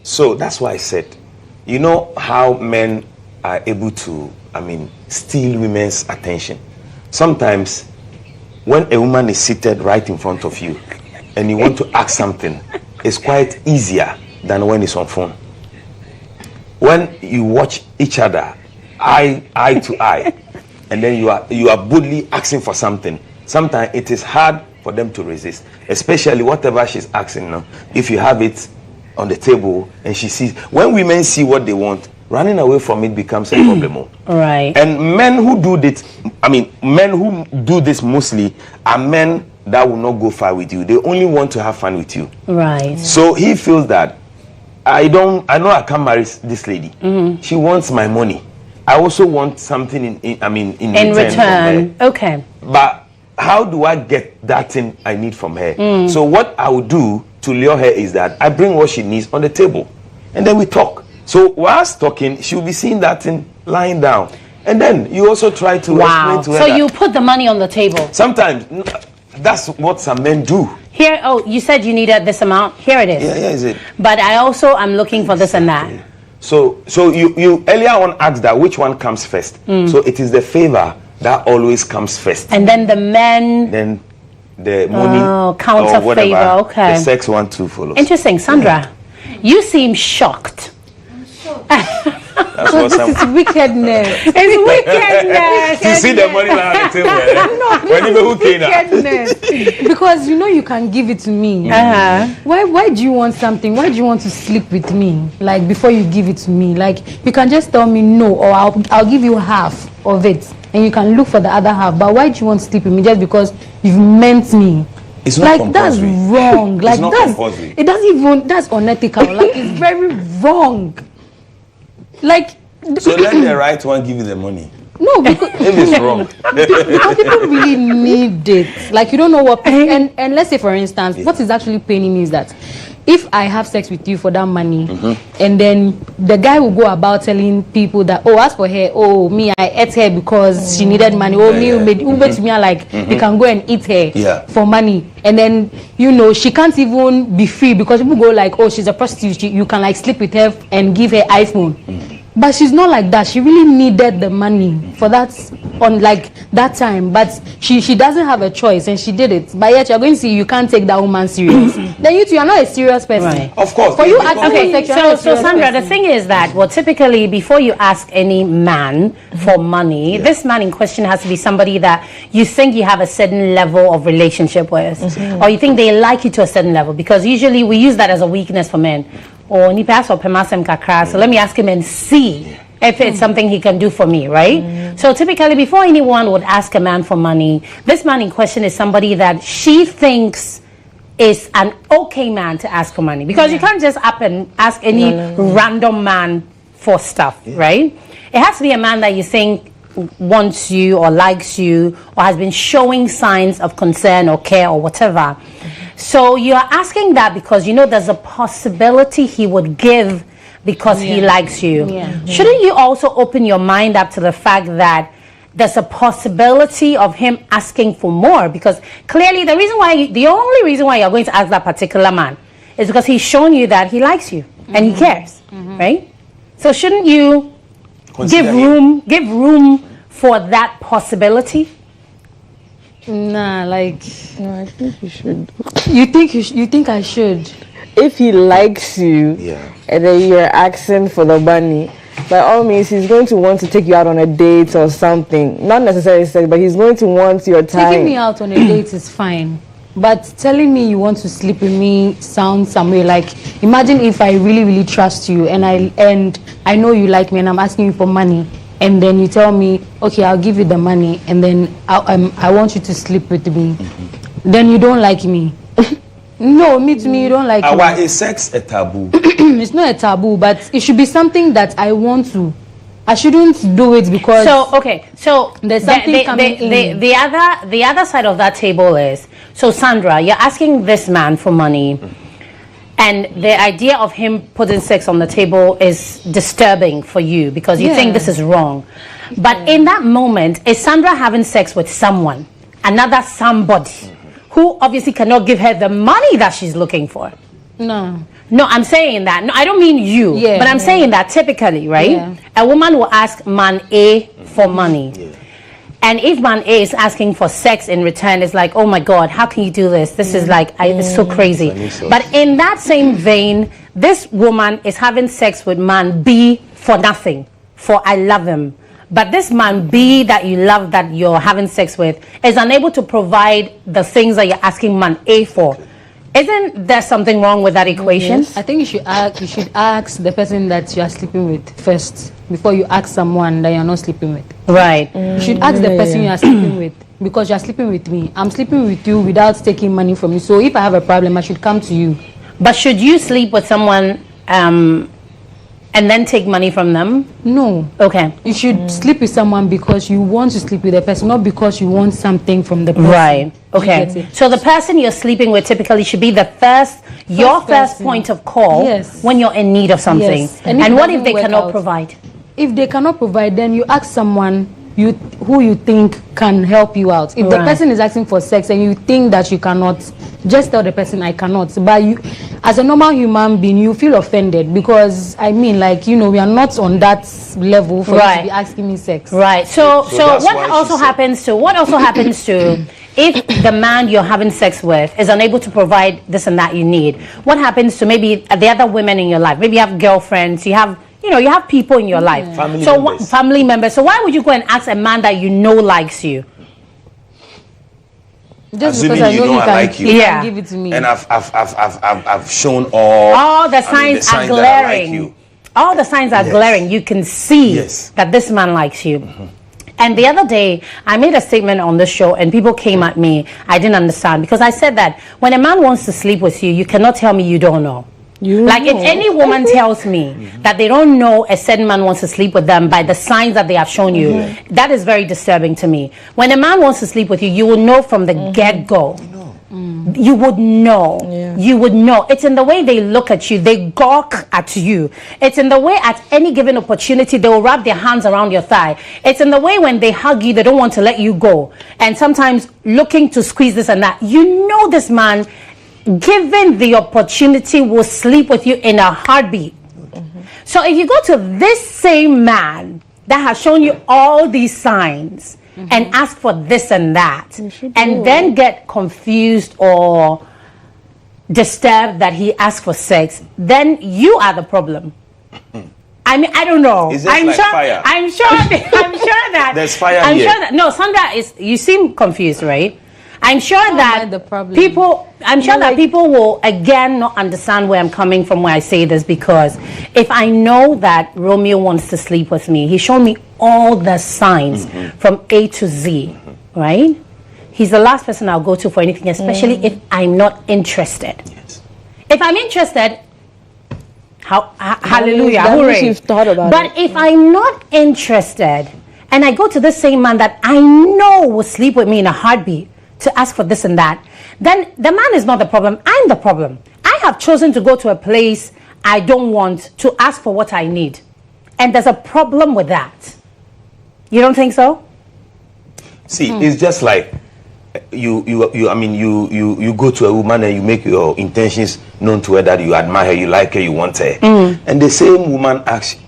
So that's why I said, you know how men are able to, steal women's attention. Sometimes when a woman is seated right in front of you and you want to ask something, it's quite easier than when it's on phone. When you watch each other eye to eye and then you are boldly asking for something, sometimes it is hard for them to resist, especially whatever she's asking now. If you have it on the table and she sees, when women see what they want, running away from it becomes a problem. Right. And men who do this mostly are men that will not go far with you. They only want to have fun with you. Right. So he feels that I know I can't marry this lady. She wants my money. I also want something in return. Okay. But how do I get that thing I need from her? So what I will do to lure her is that I bring what she needs on the table and then we talk. So whilst talking, she'll be seeing that thing lying down. And then you also try to explain to her. So you put the money on the table. Sometimes that's what some men do. Here, you said you needed this amount. Here it is. Yeah, is it? But I also am looking for this and that. So you earlier on asked that which one comes first. So it is the favor that always comes first. And then the men. Then the money. Counter or whatever, favor. Okay. The sex one too follows. Interesting, Sandra. You seem shocked. That's what It's wickedness. It's wickedness. You see the money on the table. Wickedness. Because you can give it to me. Why do you want something? Why do you want to sleep with me? Like before you give it to me, like you can just tell me no, or I'll give you half of it, and you can look for the other half. But why do you want to sleep with me just because you've meant me? It's not compulsory. That's wrong. Like it's not compulsory. It doesn't even. That's unethical. Like it's very wrong. Like, so let the right one give you the money. No, because if it's wrong. Because people really need it. Like you don't know what. And let's say for instance, what is actually paining me is that if I have sex with you for that money, and then the guy will go about telling people that, as for her, me I ate her because she needed money. Me made Uber to me like you can go and eat her for money, and then she can't even be free because people go like, she's a prostitute. You can like sleep with her and give her iPhone. But she's not like that. She really needed the money for that on like that time. But she doesn't have a choice and she did it. But yet you're going to see you can't take that woman serious. Then you are not a serious person. Right. Of course. For you, so Sandra, the thing is that typically before you ask any man for money, this man in question has to be somebody that you think you have a certain level of relationship with, or you think they like you to a certain level. Because usually we use that as a weakness for men. So let me ask him and see. if it's something he can do for me, right? So typically, before anyone would ask a man for money, this man in question is somebody that she thinks is an okay man to ask for money, because you can't just up and ask any random man for stuff, right? It has to be a man that you think wants you or likes you or has been showing signs of concern or care or whatever. So you are asking that because you know there's a possibility he would give because he likes you. Shouldn't you also open your mind up to the fact that there's a possibility of him asking for more? Because clearly the only reason why you're going to ask that particular man is because he's shown you that he likes you and he cares, right? So shouldn't you give room for that possibility? Nah, like, No, I think you should. you think I should? If he likes you, and then you're asking for the money, by all means, he's going to want to take you out on a date or something. Not necessarily sex, but he's going to want your time. Taking me out on a date is fine, but telling me you want to sleep with me sounds some way. Like, imagine if I really trust you and I know you like me and I'm asking you for money, and then you tell me, okay, I'll give you the money, and then I want you to sleep with me. Then you don't like me. No, me you don't like me. Why is sex a taboo? It's not a taboo, but it should be something that I want to. I shouldn't do it because. So there's something coming in. The other side of that table is, so Sandra, you're asking this man for money, and the idea of him putting sex on the table is disturbing for you because you think this is wrong. But in that moment, is Sandra having sex with someone, another somebody, who obviously cannot give her the money that she's looking for? No, I'm saying that. No, I don't mean you, but I'm saying that typically, right? A woman will ask man A for money. And if man A is asking for sex in return, it's like, oh my God, how can you do this? This is like, it's so crazy. But in that same vein, this woman is having sex with man B for nothing, for I love him. But this man B that you love, that you're having sex with, is unable to provide the things that you're asking man A for. Isn't there something wrong with that equation? I think you should ask the person that you are sleeping with first before you ask someone that you're not sleeping with. Right. You should ask the person you are sleeping with, because you're sleeping with me. I'm sleeping with you without taking money from you. So if I have a problem, I should come to you. But should you sleep with someone and then take money from them? No. Okay. You should sleep with someone because you want to sleep with the person, not because you want something from the person. Right. Okay. So the person you're sleeping with typically should be the first point of call when you're in need of something. Yes. And what if they cannot provide? If they cannot provide, then you ask someone who you think can help you out. If the person is asking for sex and you think that you cannot, just tell the person I cannot. But you, as a normal human being, you feel offended because we are not on that level for you to be asking me sex. Right. So what also happens to if the man you're having sex with is unable to provide this and that you need? What happens to maybe the other women in your life? Maybe you have girlfriends, you have people in your life. Family members. So why would you go and ask a man that you know likes you? Just assuming because I know I like you. He can give it to me. And I've shown all the signs are glaring. All the signs are glaring. You can see that this man likes you. And the other day, I made a statement on the show and people came at me. I didn't understand because I said that when a man wants to sleep with you, you cannot tell me you don't know. If any woman tells me that they don't know a certain man wants to sleep with them by the signs that they have shown you, that is very disturbing to me. When a man wants to sleep with you, you will know from the get-go. You would know. You would know. It's in the way they look at you. They gawk at you. It's in the way at any given opportunity they will wrap their hands around your thigh. It's in the way when they hug you, they don't want to let you go. And sometimes looking to squeeze this and that. You know this man, given the opportunity, will sleep with you in a heartbeat. So if you go to this same man that has shown you all these signs and ask for this and that, and then get confused or disturbed that he asked for sex, then you are the problem. I mean, I don't know. I'm sure that there's fire I'm here. sure that no, Sandra you seem confused, right? I'm sure that people will again not understand where I'm coming from when I say this, because if I know that Romeo wants to sleep with me, he's shown me all the signs from A to Z, right? He's the last person I'll go to for anything, especially if I'm not interested. Yes. If I'm interested, hallelujah, That means hooray. you've thought about But if I'm not interested and I go to the same man that I know will sleep with me in a heartbeat to ask for this and that, then the man is not the problem. I'm the problem. I have chosen to go to a place I don't want to ask for what I need. And there's a problem with that. You don't think so? See, it's just like you go to a woman and you make your intentions known to her, that you admire her, you like her, you want her. And the same woman asks,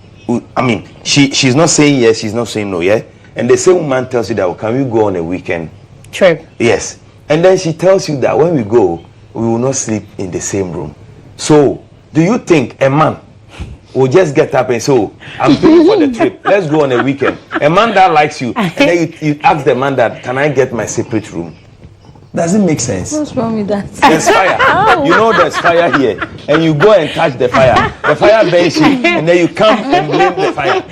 she's not saying yes, she's not saying no, yeah? And the same woman tells you that, well, can we go on a weekend trip? Yes. And then she tells you that when we go, we will not sleep in the same room. So, do you think a man will just get up and say, oh, I'm paying for the trip, let's go on a weekend? A man that likes you, and then you ask the man that, can I get my separate room? Doesn't make sense. What's wrong with that? There's fire. You know there's fire here. And you go and touch the fire. The fire burns you. And then you come and blame the fire.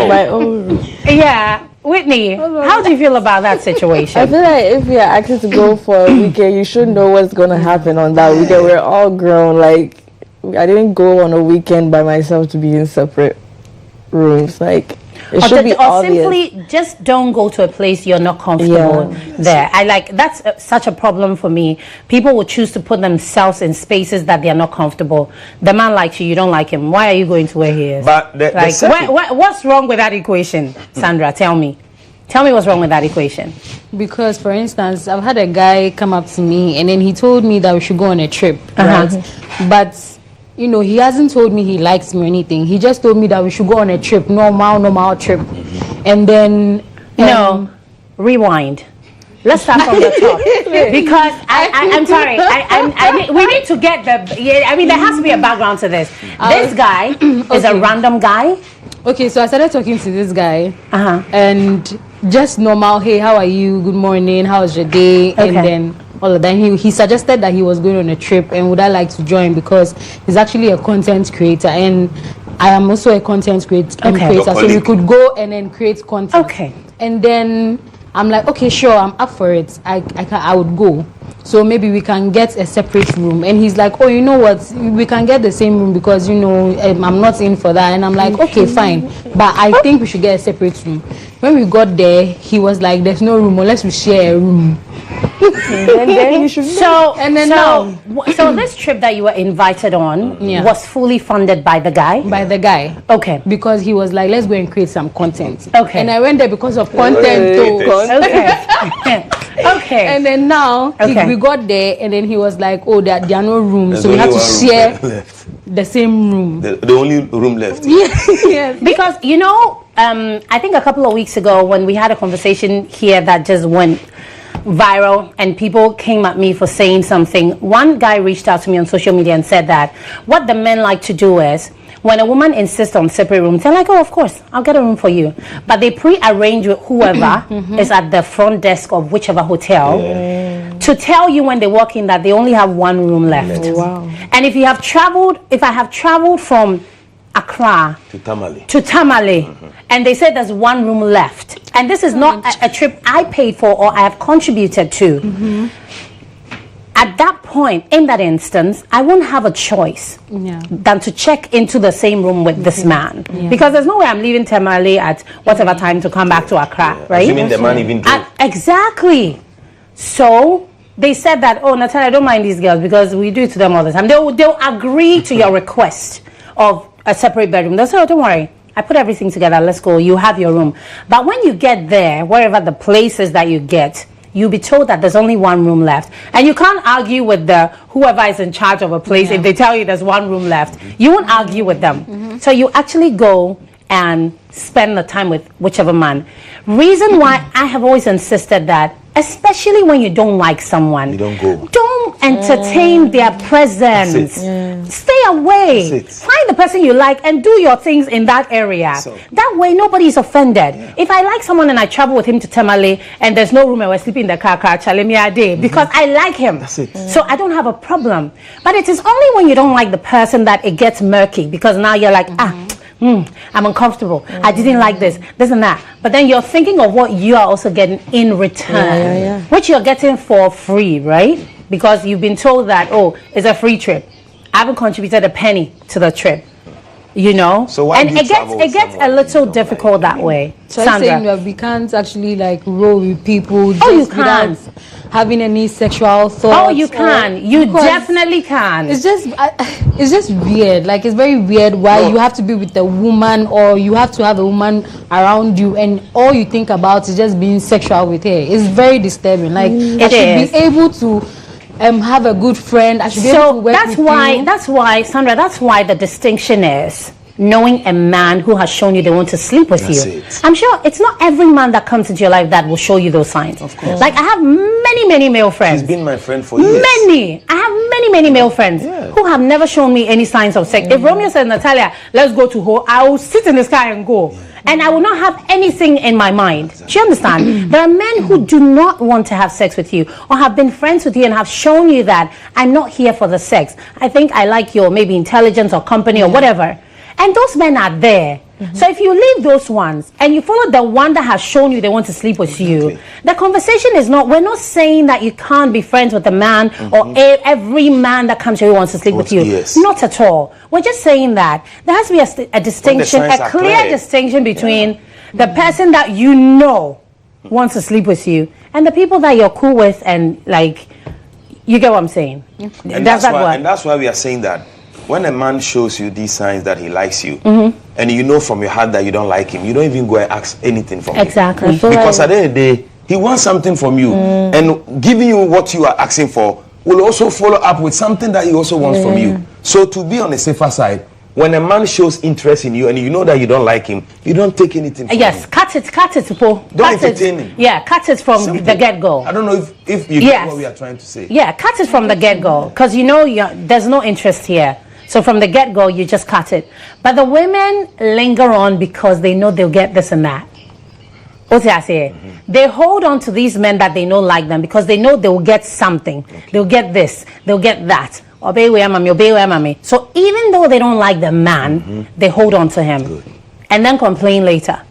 My own room. Yeah. Whitney, how do you feel about that situation? I feel like if you're asking to go for a weekend, you should know what's going to happen on that weekend. We're all grown. Like, I didn't go on a weekend by myself to be in separate rooms. Like, it should be obvious. Simply just don't go to a place you're not comfortable there. That's such a problem for me. People will choose to put themselves in spaces that they are not comfortable. The man likes you, you don't like him. Why are you going to where he is? But what's wrong with that equation, Sandra? Tell me what's wrong with that equation. Because, for instance, I've had a guy come up to me and then he told me that we should go on a trip, right? But you know, he hasn't told me he likes me or anything. He just told me that we should go on a trip, normal trip. And then... No, rewind. Let's start from the top. Because I'm sorry. We need to get there has to be a background to this. This guy is a random guy. Okay, so I started talking to this guy. And just normal, hey, how are you? Good morning. How was your day? Okay. And then... all of that. He suggested that he was going on a trip and would I like to join because he's actually a content creator and I am also a content creator. So we could go and then create content. Okay. And then I'm like, okay, sure, I'm up for it. I would go. So maybe we can get a separate room. And he's like, oh, you know what? We can get the same room because, you know, I'm not in for that. And I'm like, okay, fine. But I think we should get a separate room. When we got there, he was like, there's no room unless we share a room. And then you should So this trip that you were invited on was fully funded by the guy? By the guy. Okay. Because he was like, let's go and create some content. Okay. And I went there because of content too. Okay. Okay. And then now we got there and then he was like, oh, there are no rooms. So we have to share the same room. The only room left. Yes. Because, you know, I think a couple of weeks ago when we had a conversation here that just went viral and people came at me for saying something, one guy reached out to me on social media and said that what the men like to do is when a woman insists on separate rooms, they're like, oh, of course, I'll get a room for you. But they pre-arrange with whoever is at the front desk of whichever hotel to tell you when they walk in that they only have one room left. Oh, wow. And if I have traveled from Accra to Tamale, and they said there's one room left, and this is not a trip I paid for or I have contributed to, at that point, in that instance, I won't have a choice than to check into the same room with this man. Because there's no way I'm leaving Tamale at whatever time to come back to Accra, right? Assuming the man even drove. Exactly. So they said that, oh, Natalia, I don't mind these girls because we do it to them all the time. They'll agree to your request of a separate bedroom. They'll say, oh, don't worry, I put everything together, let's go, you have your room. But when you get there, wherever the place is that you get, you'll be told that there's only one room left. And you can't argue with whoever is in charge of a place if they tell you there's one room left. You won't argue with them. So you actually go and spend the time with whichever man. Reason why I have always insisted that especially when you don't like someone. You don't go. Don't entertain their presence. Stay away. Find the person you like and do your things in that area. That way, nobody is offended. If I like someone and I travel with him to Tamale and there's no room and we're sleeping in the car, because I like him. That's it. So I don't have a problem. But it is only when you don't like the person that it gets murky, because now you're like, I'm uncomfortable. I didn't like this and that. But then you're thinking of what you are also getting in return, which you're getting for free, right? Because you've been told that, oh, it's a free trip. I haven't contributed a penny to the trip. You know, so why and it gets a little difficult that way. So I'm saying that we can't actually like roll with people just without having any sexual thoughts. Oh, you can. You definitely can. It's just weird. Like, it's very weird why you have to be with a woman, or you have to have a woman around you, and all you think about is just being sexual with her. It's very disturbing. Like, I should be able to have a good friend. I should be able to work with you. That's why, Sandra, that's why the distinction is knowing a man who has shown you they want to sleep with you. I'm sure it's not every man that comes into your life that will show you those signs. Of course. Like, I have many male friends. He's been my friend for years. I have many male friends who have never shown me any signs of sex. If Romeo says, Natalia, let's go to Ho, I will sit in the sky and go. And I will not have anything in my mind. Do you understand? There are men who do not want to have sex with you, or have been friends with you and have shown you that I'm not here for the sex. I think I like your maybe intelligence or company or whatever. And those men are there. So if you leave those ones and you follow the one that has shown you they want to sleep with you, the conversation is not, we're not saying that you can't be friends with a man or every man that comes here wants to sleep with you. Not at all. We're just saying that there has to be a distinction, a clear distinction between the person that you know wants to sleep with you and the people that you're cool with, and like, you get what I'm saying? And that's why we are saying that when a man shows you these signs that he likes you, and you know from your heart that you don't like him, you don't even go and ask anything from him. Because at the end of the day, he wants something from you, and giving you what you are asking for will also follow up with something that he also wants from you. So to be on the safer side, when a man shows interest in you and you know that you don't like him, you don't take anything from him. Cut it, Paul. Don't entertain him. Yeah, cut it from the get-go. I don't know if you get what we are trying to say. Yeah, cut it from the get-go, because you know there's no interest here. So from the get-go, you just cut it. But the women linger on because they know they'll get this and that. What's I say? They hold on to these men that they know like them because they know they will get something. They'll get this. They'll get that. So even though they don't like the man, they hold on to him. And then complain later.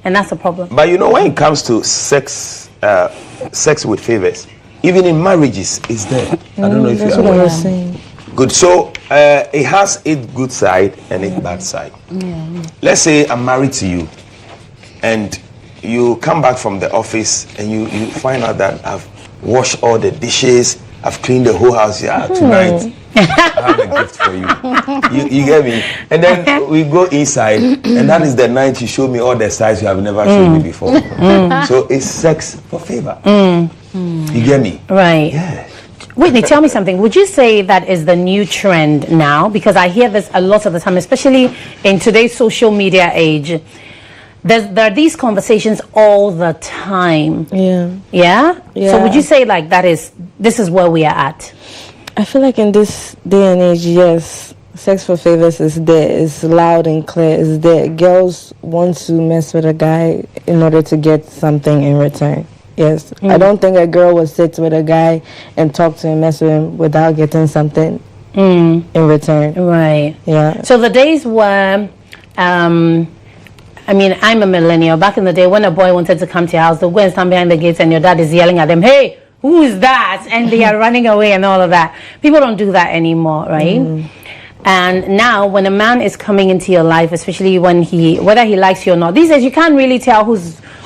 And that's the problem. But you know, when it comes to sex with favors, even in marriages, it's there. I don't know if you are aware. Good. So it has its good side and its bad side. Let's say I'm married to you, and you come back from the office and you find out that I've washed all the dishes, I've cleaned the whole house. Tonight I have a gift for you. You get me? And then we go inside, and that is the night you show me all the sides you have never shown me before. So it's sex for favor. You get me? Right. Yeah. Whitney, tell me something. Would you say that is the new trend now? Because I hear this a lot of the time, especially in today's social media age. There are these conversations all the time. Yeah? So would you say like this is where we are at? I feel like in this day and age, yes, sex for favors is there. It's loud and clear. It's there. Girls want to mess with a guy in order to get something in return. Yes. I don't think a girl would sit with a guy and talk to him, mess with him without getting something in return. Right. Yeah. So the days where, I mean, I'm a millennial. Back in the day when a boy wanted to come to your house, they'll go and stand behind the gates and your dad is yelling at them, hey, who is that? And they are running away and all of that. People don't do that anymore, right? And now when a man is coming into your life, especially when whether he likes you or not, these days you can't really tell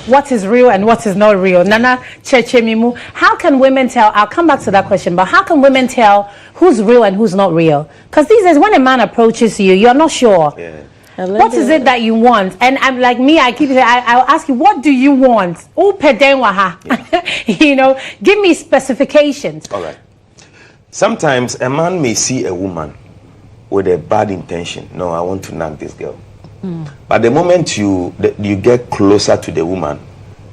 what is real and what is not real. Nana Chechemimu. How can women tell? I'll come back to that question, but how can women tell who's real and who's not real? Because these days when a man approaches you, you're not sure. What is it that you want? And I'm like me, I keep saying, I'll ask you, what do you want? You know, give me specifications. All right. Sometimes a man may see a woman with a bad intention. No, I want to nag this girl. But the moment you get closer to the woman,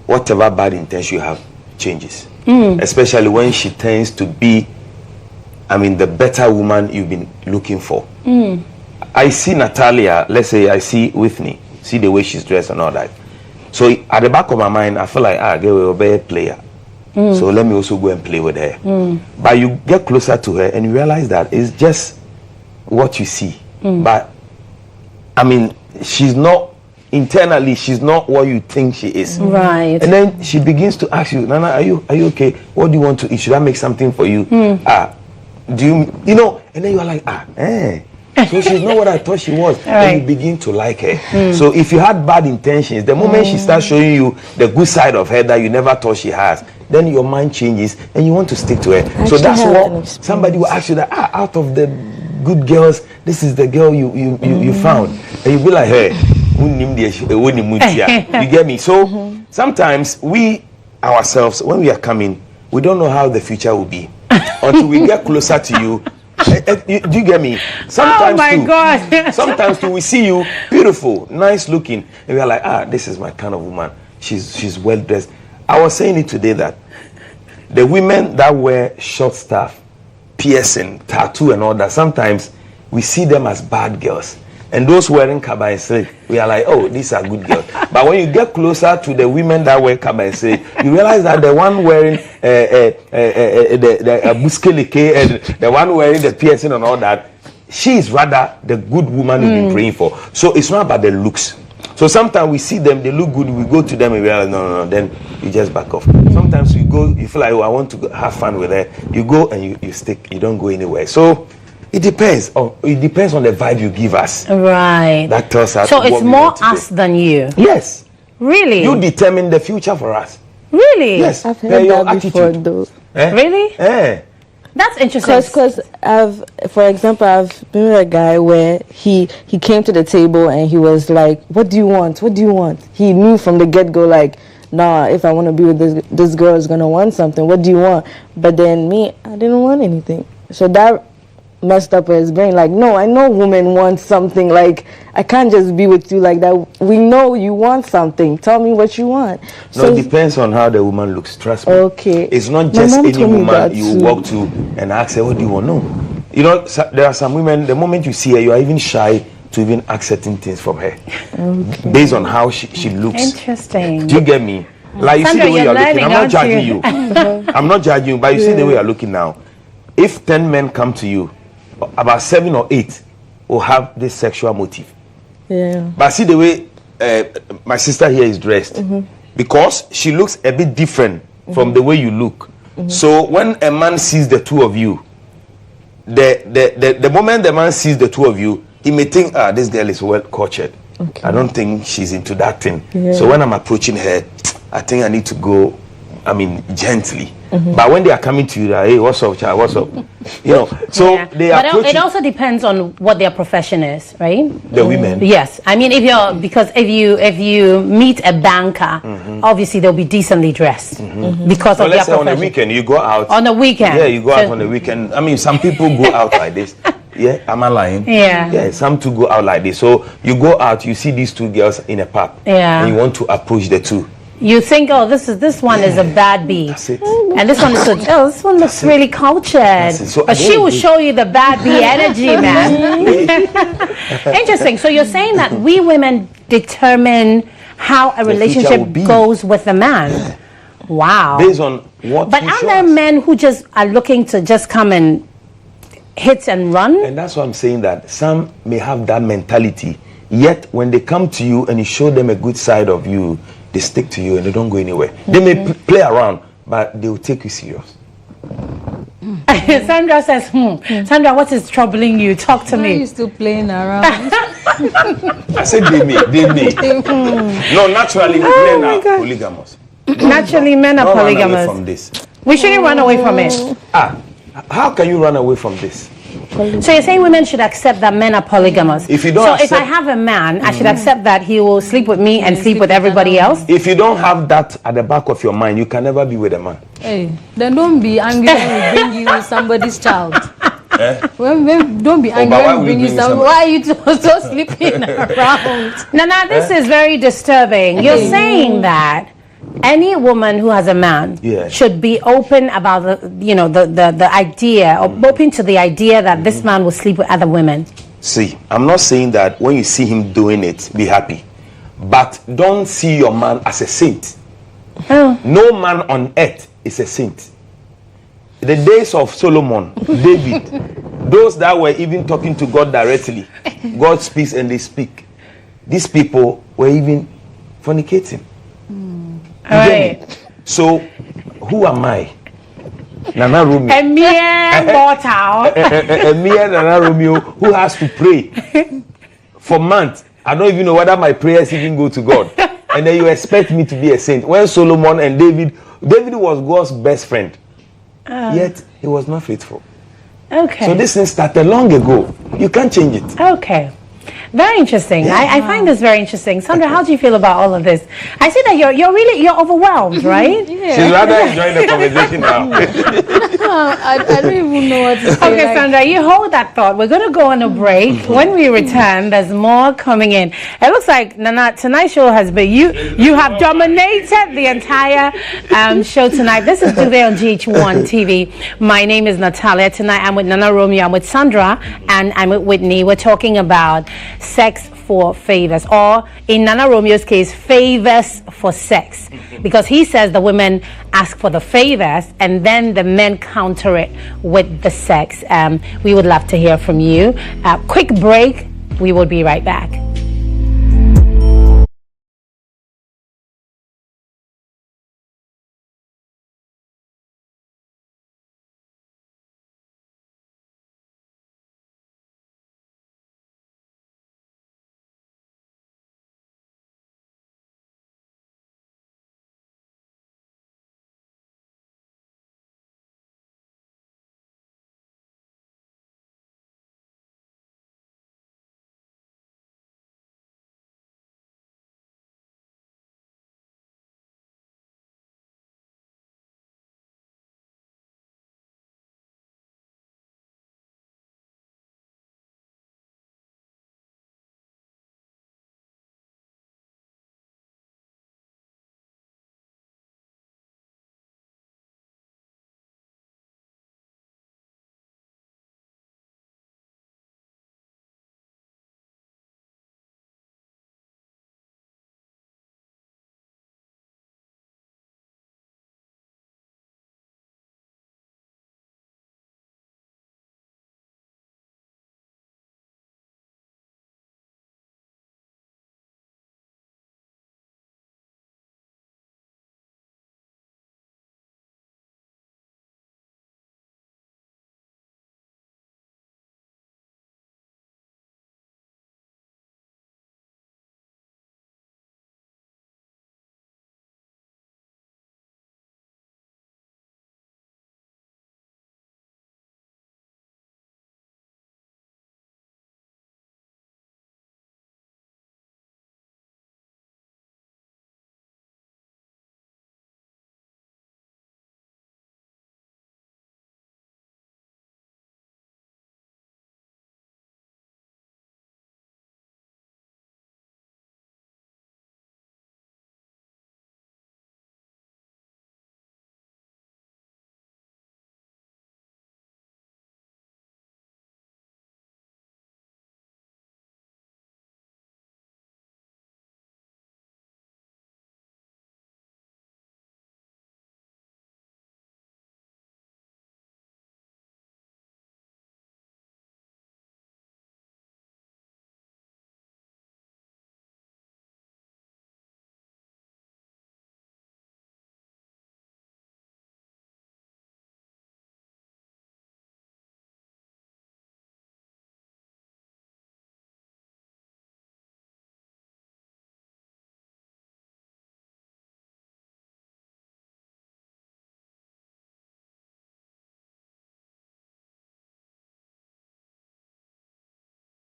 whatever bad intention you have, changes. Especially when she tends to be, the better woman you've been looking for. I see Natalia, let's say I see Whitney, see the way she's dressed and all that. So at the back of my mind, I feel like, girl will be a player. So let me also go and play with her. But you get closer to her and you realize that it's just what you see. But she's not, internally, she's not what you think she is. Right. And then she begins to ask you, Nana, are you okay? What do you want to eat? Should I make something for you? Do you, and then you're like, So she's not what I thought she was. Right. And you begin to like her. So if you had bad intentions, the moment she starts showing you the good side of her that you never thought she has, then your mind changes and you want to stick to her. So that's what somebody will ask you that, out of the good girls, this is the girl you found. And you'll be like, hey, you get me? So sometimes we ourselves, when we are coming, we don't know how the future will be until we get closer to you. Do you get me? Sometimes God. Sometimes we see you beautiful, nice looking, and we are like, this is my kind of woman. She's well dressed. I was saying it today that the women that wear short stuff, piercing, tattoo, and all that, sometimes we see them as bad girls. And those wearing kaba and silk, we are like, oh, these are good girls. But when you get closer to the women that wear kaba and silk, you realize that the one wearing the buskeleke and the one wearing the piercing and all that, she is rather the good woman you've been praying for. So it's not about the looks. So sometimes we see them, they look good, we go to them and we are like, no, then you just back off. Sometimes you go, you feel like, I want to have fun with her. You go and you stick, you don't go anywhere. So it depends. It depends on the vibe you give us. Right. That tells us. So it's more us than you. Yes. Really? You determine the future for us. Really? Yes. I've heard your that before, attitude. though. Really? That's interesting. Because for example, I've been with a guy where he came to the table and he was like, "What do you want? What do you want?" He knew from the get-go, like, nah, if I want to be with this girl is gonna want something. What do you want? But then me, I didn't want anything. So that messed up his brain. Like, no, I know women want something. Like, I can't just be with you like that. We know you want something. Tell me what you want. No, it depends on how the woman looks. Trust me. Okay. It's not just any woman you walk to and ask her, what do you want? No. You know, there are some women, the moment you see her, you are even shy to even ask certain things from her. Okay. Based on how she looks. Interesting. Do you get me? Like, you Sandra, see the way you're looking. I'm not judging you. you. I'm not judging you, but you see the way you're looking now. If 10 men come to you, about 7 or 8 will have this sexual motive. Yeah. But see the way my sister here is dressed, because she looks a bit different from the way you look. So when a man sees the two of you, the moment the man sees the two of you, he may think, this girl is well cultured. Okay. I don't think she's into that thing. Yeah. So when I'm approaching her, I think I need to go, gently. But when they are coming to you, hey, what's up, child? What's up? You know, so they are. But it also depends on what their profession is, right? The women. Yes, if you meet a banker, obviously they'll be decently dressed because of their let's say profession. on the weekend you go out. On the weekend. Yeah, you go out on the weekend. Some people go out like this. Yeah, am I lying? Yeah. Yeah, some two go out like this. So you go out, you see these two girls in a pub. Yeah. And you want to approach the two. You think, this one is a bad bee. That's it. And this one is this one looks really cultured. So but she will show you the bad bee energy, man. Interesting. So you're saying that we women determine how a relationship goes with a man. Wow. Based on what. But are there men who just are looking to just come and hit and run? And that's why I'm saying that some may have that mentality. Yet when they come to you and you show them a good side of you, they stick to you and they don't go anywhere. They may play around, but they will take you serious. Sandra says, Sandra, what is troubling you? Talk to me. Are you still playing around? I said they may. No, naturally, men are polygamous. Naturally, men are polygamous. Run away from this. We shouldn't run away from it. How can you run away from this? So you're saying women should accept that men are polygamous. If you don't if I have a man, I should accept that he will sleep with me and sleep with everybody else? If you don't have that at the back of your mind, you can never be with a man. Hey, then don't be angry when we bring you somebody's child. Don't be angry when we bring you somebody. Why are you so sleeping around? Nana, this is very disturbing. You're saying that any woman who has a man should be open about the idea, or open to the idea that this man will sleep with other women. See, I'm not saying that when you see him doing it, be happy. But don't see your man as a saint. Oh. No man on earth is a saint. The days of Solomon, David, those that were even talking to God directly, God speaks and they speak. These people were even fornicating. All right. So, who am I? Nana Romeo. A mere mortal. A mere Nana Romeo who has to pray for months. I don't even know whether my prayers even go to God. And then you expect me to be a saint. When Solomon and David was God's best friend. Yet, he was not faithful. Okay. So this thing started long ago. You can't change it. Okay. Very interesting. Yeah. I find this very interesting. Sandra, how do you feel about all of this? I see that you're overwhelmed, right? Yeah. She's rather enjoying the conversation now. I don't even know what to say. Okay, Sandra, you hold that thought. We're going to go on a break. When we return, there's more coming in. It looks like, Nana, tonight's show has been, you have dominated the entire show tonight. This is Duvet on GHOne TV. My name is Natalia. Tonight I'm with Nana Romeo, I'm with Sandra, and I'm with Whitney. We're talking about sex for favors, or in Nana Romeo's case, favors for sex, because he says the women ask for the favors and then the men counter it with the sex. We would love to hear from you. Quick break. We will be right back.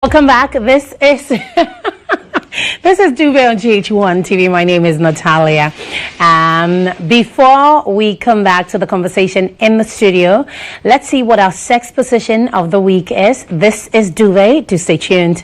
Welcome back. This is this is Duvet on GHOne TV. My name is Natalia. Before we come back to the conversation in the studio, let's see what our sex position of the week is. This is Duvet. Do stay tuned.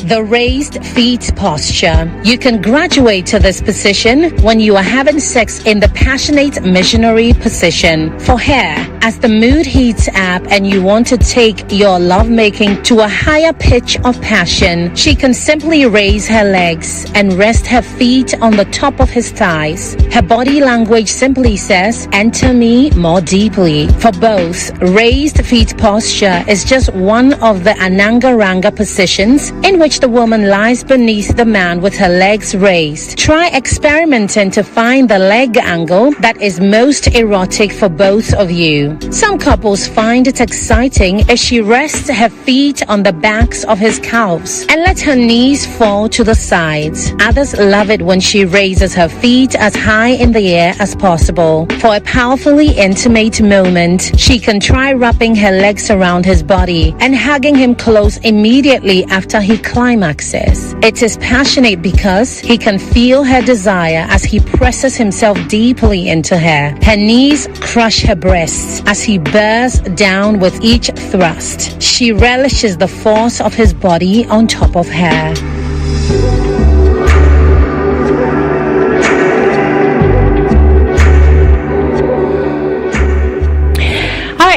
the raised feet posture. You can graduate to this position when you are having sex in the passionate missionary position. For her, as the mood heats up and you want to take your lovemaking to a higher pitch of passion, she can simply raise her legs and rest her feet on the top of his thighs. Her body language simply says, "Enter me more deeply." For both, raised feet posture is just one of the Anangaranga positions in which the woman lies beneath the man with her legs raised. Try experimenting to find the leg angle that is most erotic for both of you. Some couples find it exciting as she rests her feet on the backs of his calves and lets her knees fall to the sides. Others love it when she raises her feet as high in the air as possible. For a powerfully intimate moment, she can try wrapping her legs around his body and hugging him close immediately after he climaxes. It is passionate because he can feel her desire as he presses himself deeply into her. Her knees crush her breasts as he bears down with each thrust. She relishes the force of his body on top of her.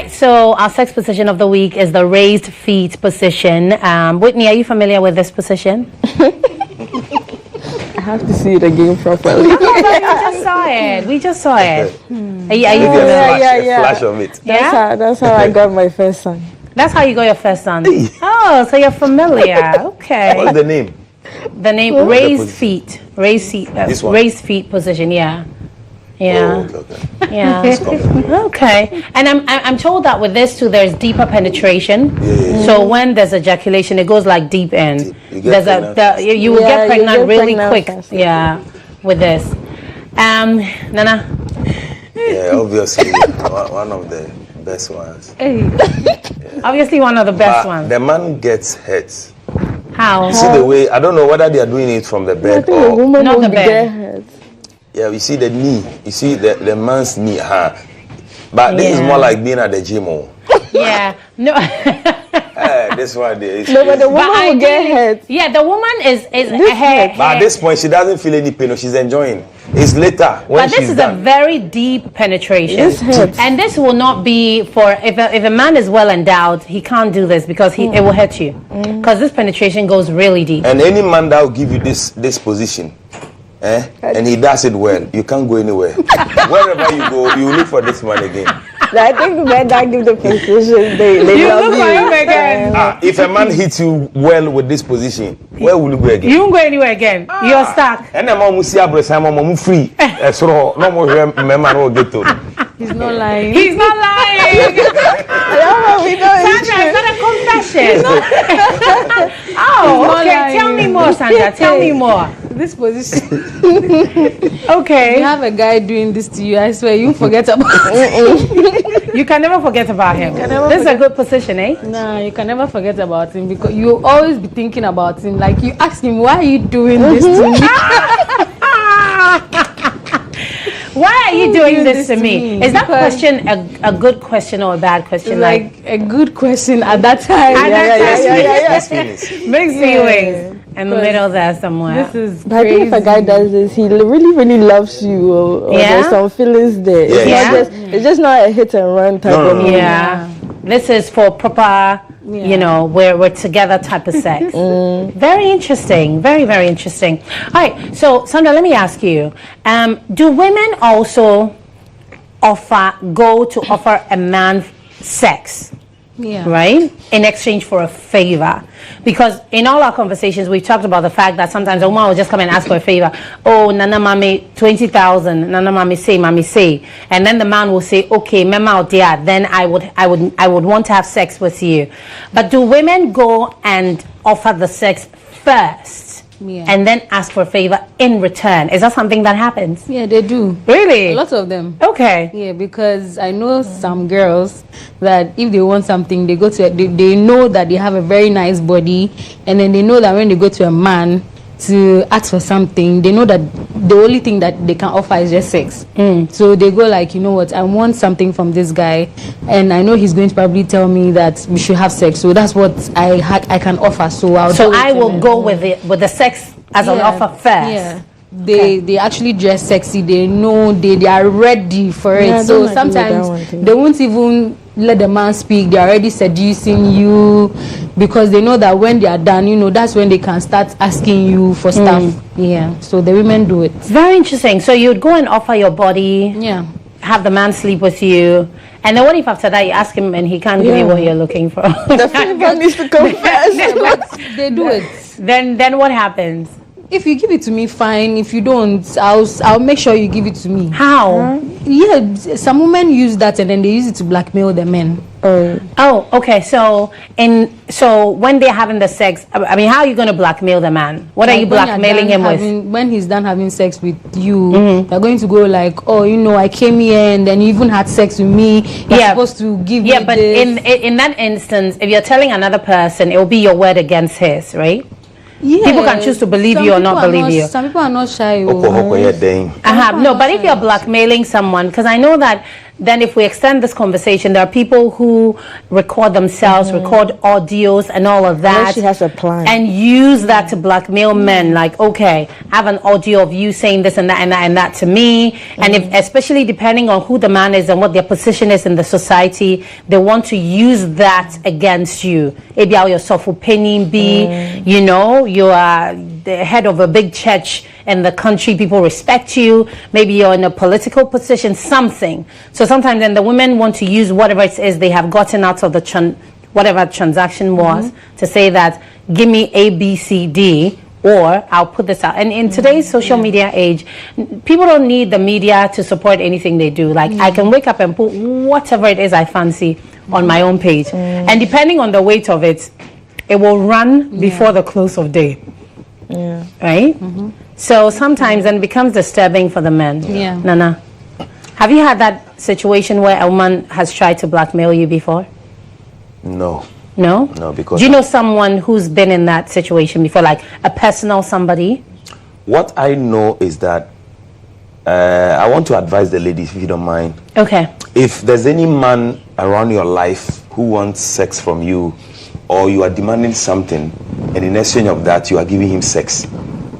So our sex position of the week is the raised feet position. Whitney, are you familiar with this position? I have to see it again properly. We just saw it. We just saw it. Are you Yeah. Flash of it. That's how I got my first son. That's how you got your first son. Oh, so you're familiar. Okay. What's the name? The name raised feet. Raised feet. This one? Raised feet position. Yeah. Yeah. Oh, okay. Yeah. Okay. And I'm told that with this too, there's deeper penetration. Yeah. So when there's ejaculation, it goes like deep in. You get pregnant. You will get pregnant really quick. Fast. Yeah. With this. Nana. Yeah, obviously one of the best ones. Obviously one of the best ones. The man gets hurt. How? You see the way, I don't know whether they are doing it from the I bed think the or woman Not will the be bed. get hurt. yeah, you see the knee. You see the man's knee, But this is more like being at the gym. Yeah. No. This one there is No, but the crazy. woman will get hurt. Yeah, the woman is But at this point, she doesn't feel any pain. She's enjoying. It's later when But this she's is done. a very deep penetration. This hurts. And this will not be for if a man is well endowed, he can't do this because it will hurt you. Because this penetration goes really deep. And any man that will give you this position, and he does it well, you can't go anywhere. Wherever you go, you look for this man again. I think the men that give the position, they love look you. for him again. If a man hits you well with this position, where will you go again? You won't go anywhere again. You're stuck. And the man will see I'm free. So no more man will get to. He's not lying. He's not lying. We know it's Sandra, it's not a confession. not Okay. lying. Tell me more, Sandra. Tell me more. This position. Okay. You have a guy doing this to you, I swear you forget about it. You can never forget about him. This is a good position, eh? Nah, you can never forget about him because you always be thinking about him. Like you ask him, why are you doing this to me? Why are you doing this to me? me? Is that Because- question a good question or a bad question? Like a good question at that time. Yes, feelings. Mixed feelings in the middle there somewhere. This is But I think if a guy does this, he really, really loves you, or Yeah? there's some feelings there. Yeah. It's just not a hit and run type of movie. Yeah. This is for proper, you know, we're together type of sex. Very interesting. Very, very interesting. All right. So, Sandra, let me ask you, do women also go to offer a man sex? Yeah. Right? In exchange for a favor. Because in all our conversations, we've talked about the fact that sometimes a woman will just come and ask for a favor. Oh, Nana Mami, 20,000. Nana Mami say. And then the man will say, okay, Mama out there, then I would want to have sex with you. But do women go and offer the sex first? Yeah. And then ask for a favor in return? Is that something that happens? Yeah, they do. Really? A lot of them. Okay. Yeah, because I know some girls that if they want something, they go to they know that they have a very nice body, and then they know that when they go to a man, to ask for something, they know that the only thing that they can offer is just sex. So they go like, you know what, I want something from this guy, and I know he's going to probably tell me that we should have sex. So that's what I can offer. So I will go with the sex as an offer first. Yeah. They actually dress sexy. They know they are ready for it. So sometimes they won't even let the man speak. They're already seducing you because they know that when they are done, you know, that's when they can start asking you for stuff. Yeah. So the women do it. Very interesting. So you'd go and offer your body. Yeah. Have the man sleep with you, and then what if after that you ask him and he can't give you what you're looking for? The favor needs to come first. But they do it. Then what happens? If you give it to me, fine. If you don't, I'll make sure you give it to me. How? Yeah, some women use that and then they use it to blackmail the men. Oh, okay. So when they're having the sex, I mean, how are you going to blackmail the man? What are you blackmailing him with? When he's done having sex with you, they're going to go like, oh, you know, I came here and then you even had sex with me. You're supposed to give me but this. in that instance, if you're telling another person, it will be your word against his, right? Yeah, people can choose to believe you or not believe you. Some people are not shy. No, but if you're blackmailing someone, because I know that then if we extend this conversation, there are people who record themselves, record audios and all of that. She has a plan. And use that to blackmail men. Like, okay, I have an audio of you saying this and that and that and that to me. And if, especially depending on who the man is and what their position is in the society, they want to use that against you. Maybe you're so penny be, you know, you are the head of a big church in the country, people respect you, maybe you're in a political position, something. So sometimes then the women want to use whatever it is they have gotten out of the whatever transaction was to say that, give me A, B, C, D, or I'll put this out. And in today's social media age, people don't need the media to support anything they do. Like, I can wake up and put whatever it is I fancy on my own page. And depending on the weight of it, it will run before the close of day. Right? So sometimes then it becomes disturbing for the men. Nana, have you had that situation where a woman has tried to blackmail you before? No. No? No, because... Do you know someone who's been in that situation before, like a personal somebody? What I know is that I want to advise the ladies, if you don't mind. Okay. If there's any man around your life who wants sex from you, or you are demanding something, and in exchange of that, you are giving him sex,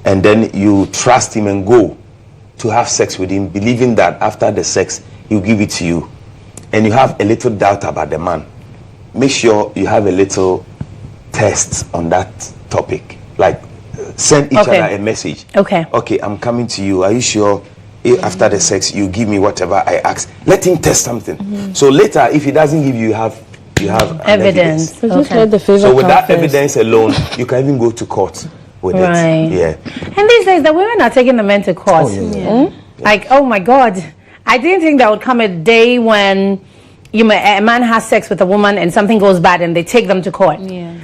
and then you trust him and go to have sex with him, believing that after the sex, he'll give it to you, and you have a little doubt about the man, make sure you have a little test on that topic. Like, send each other a message. Okay, I'm coming to you. Are you sure after the sex, you give me whatever I ask? Let him test something. So later, if he doesn't give you, you have evidence. So with that evidence alone, you can even go to court with it. Yeah. And these days, the women are taking the men to court. Like, oh my God, I didn't think there would come a day when a man has sex with a woman and something goes bad and they take them to court.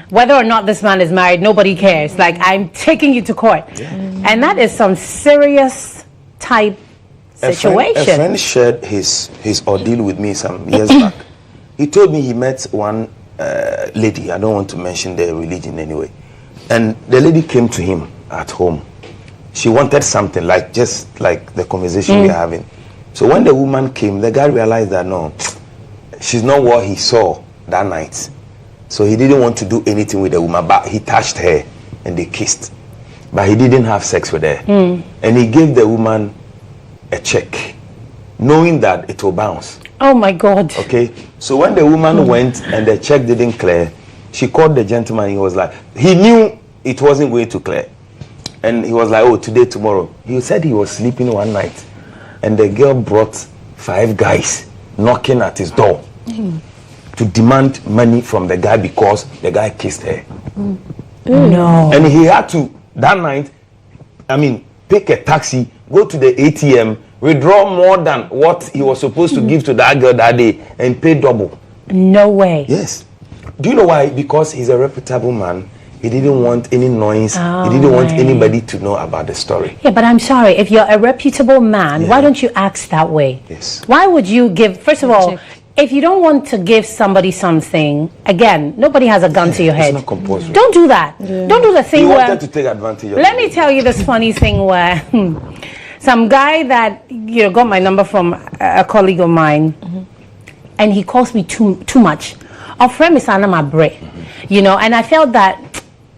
Whether or not this man is married, nobody cares. Like, I'm taking you to court. And that is some serious type situation. A friend shared his ordeal with me some years back. He told me he met one lady. I don't want to mention their religion anyway. And the lady came to him at home. She wanted something, like just like the conversation we're having. So when the woman came, the guy realized that no, she's not what he saw that night. So he didn't want to do anything with the woman, but he touched her and they kissed. But he didn't have sex with her. And he gave the woman a check, knowing that it will bounce. Oh my God. Okay, so when the woman went and the check didn't clear, she called the gentleman. He was like, he knew it wasn't going to clear. And he was like, oh, today, tomorrow. He said he was sleeping one night and the girl brought 5 guys knocking at his door to demand money from the guy because the guy kissed her. No. And he had to, that night, pick a taxi, go to the ATM, withdraw more than what he was supposed to give to that girl that day and pay double. No way. Yes. Do you know why? Because he's a reputable man. He didn't want any noise. He didn't want anybody to know about the story. Yeah, but I'm sorry. If you're a reputable man, why don't you act that way? Yes. Why would you give, first of all, if you don't want to give somebody something, again, nobody has a gun to your head. It's not compulsory. Don't do that. Don't do the thing You where... wanted to take advantage of Let me tell you this funny thing where some guy that got my number from a colleague of mine, and he calls me too much. Our friend is Anna Bre, and I felt that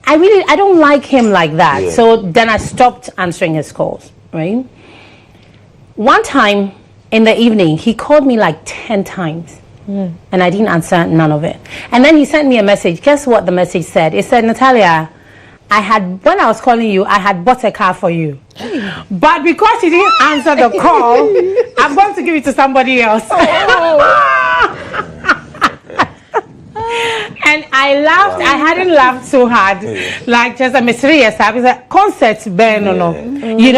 I don't like him like that. Yeah. So then I stopped answering his calls, right? One time in the evening, he called me like 10 times. And I didn't answer none of it. And then he sent me a message. Guess what the message said? It said, Natalia, when I was calling you, I had bought a car for you. But because you didn't answer the call, I'm going to give it to somebody else. And I laughed. I hadn't laughed so hard, like just a mysterious stuff. It's a concert,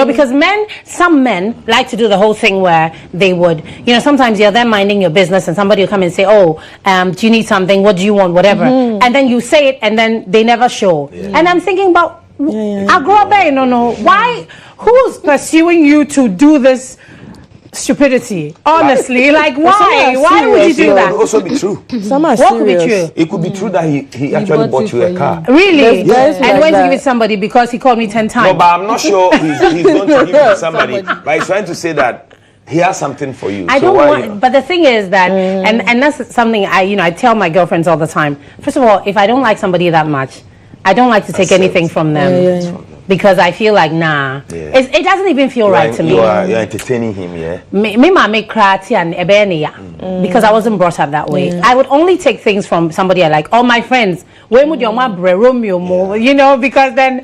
because some men like to do the whole thing where they would, sometimes you're there minding your business and somebody will come and say, do you need something? What do you want? Whatever. And then you say it and then they never show. And I'm thinking about, why? Who's pursuing you to do this stupidity? Honestly, like why? Why would you do that? It could also be true. What could be true? It could be true that he actually bought you a car. Really? Yes, And like went to that. give it somebody because he called me 10 times. No, but I'm not sure he's going to give it to somebody. But he's trying to say that he has something for you. I don't want, but the thing is that, and that's something I tell my girlfriends all the time. First of all, if I don't like somebody that much, I don't like to take anything from them. Because I feel like, it doesn't even feel right to me. You're entertaining him, yeah? Because I wasn't brought up that way. I would only take things from somebody I like. All my friends, because then,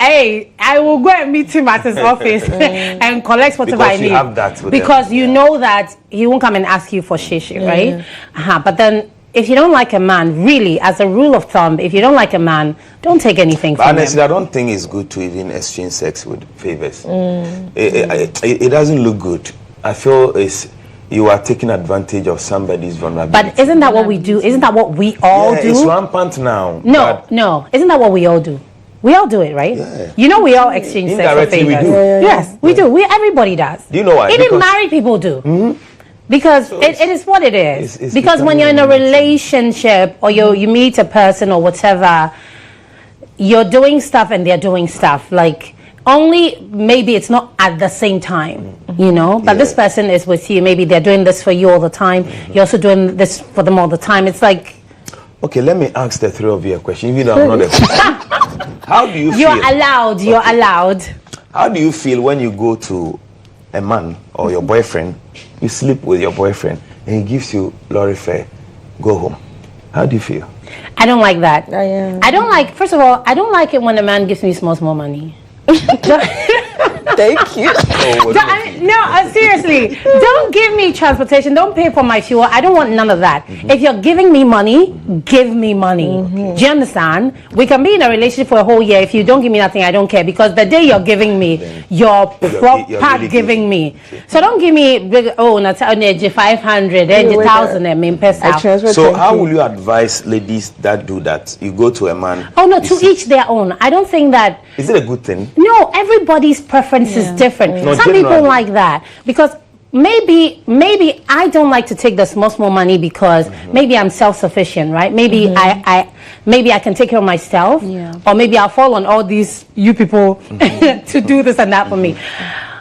hey, I will go and meet him at his office and collect whatever I need. You have that with because them. you know that he won't come and ask you for shishi, right? But then, if you don't like a man, really, as a rule of thumb, if you don't like a man, don't take anything from him. Honestly, I don't think it's good to even exchange sex with favors. It doesn't look good. I feel you are taking advantage of somebody's vulnerability. But isn't that what we do? Isn't that what we all do? It's rampant now. No. Isn't that what we all do? We all do it, right? Yeah. We all exchange sex for Indirectly, favors. we do. Yes, we do. Everybody does. Do you know why? Even married people do. Because it is what it is. It's because when you're in a relationship or you meet a person or whatever, you're doing stuff and they're doing stuff. Like, only maybe it's not at the same time, But this person is with you. Maybe they're doing this for you all the time. You're also doing this for them all the time. It's like... Okay, let me ask the three of you a question, even though I'm not a... How do you feel? You're allowed. You're allowed. How do you feel when you go to a man or your boyfriend, you sleep with your boyfriend, and he gives you lorry fare, go home? How do you feel? I don't like that. I don't like, first of all, I don't like it when a man gives me small money. Thank you. Seriously, don't give me transportation. Don't pay for my fuel. I don't want none of that. If you're giving me money, give me money. Do you understand? We can be in a relationship for a whole year. If you don't give me nothing, I don't care. Because the day you're giving me, you're proper really giving me. So don't give me big, 500, 1,000. So how will you advise ladies that do that? You go to a man. Oh no, to each their own. I don't think that. Is it a good thing? No, everybody's preference is different. No, some people like that because maybe I don't like to take the small money because maybe I'm self-sufficient, right? Maybe I can take care of myself, or maybe I'll fall on all these you people to do this and that for me.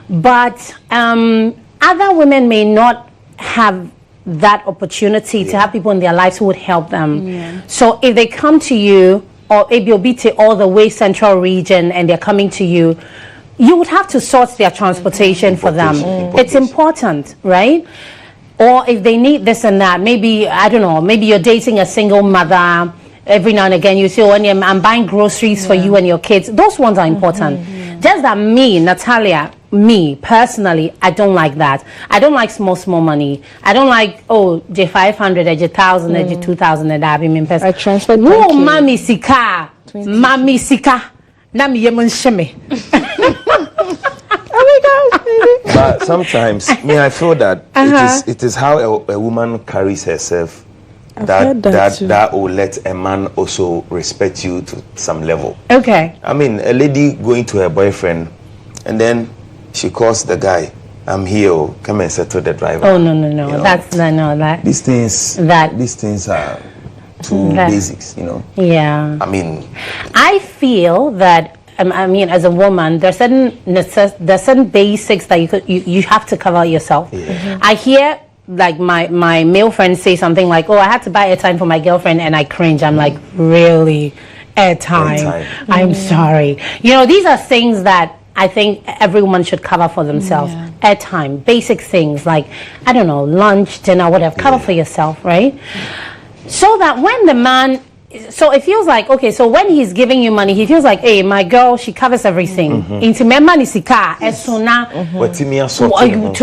But other women may not have that opportunity to have people in their lives who would help them. So if they come to you, or Ebiobite all the way central region, and they're coming to you, you would have to sort their transportation for them. It's important, right? Or if they need this and that, maybe, I don't know, maybe you're dating a single mother. Every now and again you say, I'm buying groceries for you and your kids. Those ones are important. Just that me, Natalia, me personally, I don't like that. I don't like small money. I don't like J500, J1000, J2000, and I transfer. Whoa, mommy sika, mommy sika, nami yemun sheme. Oh my gosh, baby. But sometimes, I feel that it is how a woman carries herself that will let a man also respect you to some level. Okay. I mean, a lady going to her boyfriend, and then she calls the guy, I'm here. Come and settle the driver. Oh no. You know? That's no that. These things are too basics. You know. Yeah. I mean, I feel that. I mean, as a woman, there's certain basics that you have to cover yourself. Yeah. I hear like my male friends say something like, "Oh, I had to buy airtime for my girlfriend," and I cringe. I'm like, "Really, airtime? I'm sorry." You know, these are things that I think every woman should cover for themselves. Yeah. Airtime, basic things like, I don't know, lunch, dinner, whatever. Cover for yourself, right? So that when the man. So it feels like, okay, so when he's giving you money, he feels like, hey, my girl, she covers everything. Into my money, to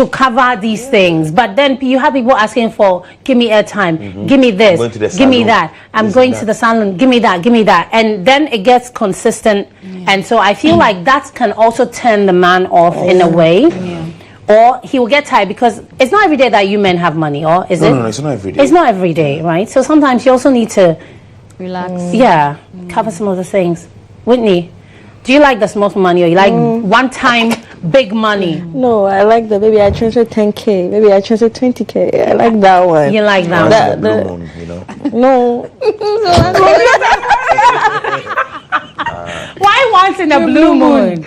cover these things. But then you have people asking for, give me airtime, give me this, give me that. I'm going to the salon, give me that. And then it gets consistent. And so I feel like that can also turn the man off in a way. Or he will get tired because it's not every day that you men have money, or is it? No, it's not every day. It's not every day, right? So sometimes you also need to relax. Yeah, cover some of the things. Whitney, do you like the small money or you like one time big money? No, I like the maybe I transfer 10K, maybe I transfer 20K. I like that one. You like that Once in a blue moon, you know. No. Why once in a blue moon?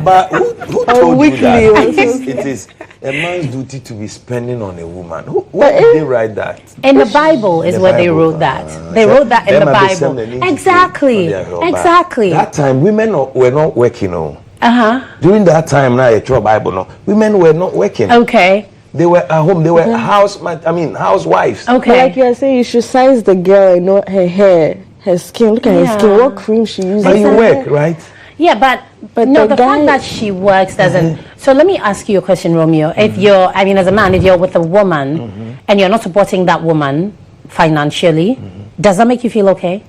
but who told you that? Weekly. It is a man's duty to be spending on a woman. Where did they write that? In the Bible is where they wrote that. They wrote that in the Bible. Exactly. That time women were not working. Uh-huh. During that time, now a true Bible. No, women were not working. Okay. They were at home. They were housewives. Okay. But like you are saying, you should size the girl. You know, her hair, her skin. Look at her skin. What cream she uses. But you work, right? Yeah, but no, the fact that she works doesn't. So let me ask you a question, Romeo. If you're, I mean, as a man, if you're with a woman and you're not supporting that woman financially, does that make you feel okay?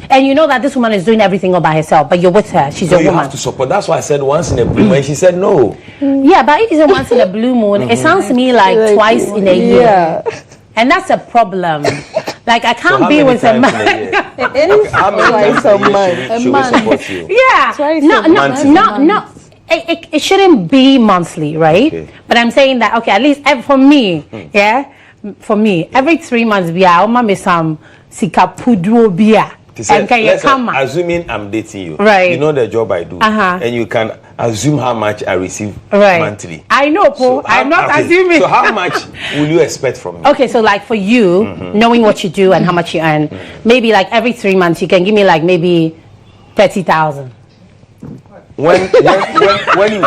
And you know that this woman is doing everything all by herself, but you're with her. She's your woman. You have to support. That's why I said once in a blue moon. And she said no. Yeah, but if you say once in a blue moon, it sounds to me like twice in a year. Yeah. And that's a problem. Like, I can't be with a man. It is twice a month. Yeah. No. It shouldn't be monthly, right? Okay. But I'm saying that, okay, at least for me, for me, every 3 months, I'll make some sikapudro beer. Assuming I'm dating you, right? You know the job I do, and you can assume how much I receive monthly. I know, Paul. I'm not assuming. So how much will you expect from me? Okay, so like for you, knowing what you do and how much you earn, maybe like every 3 months you can give me like maybe 30,000. When you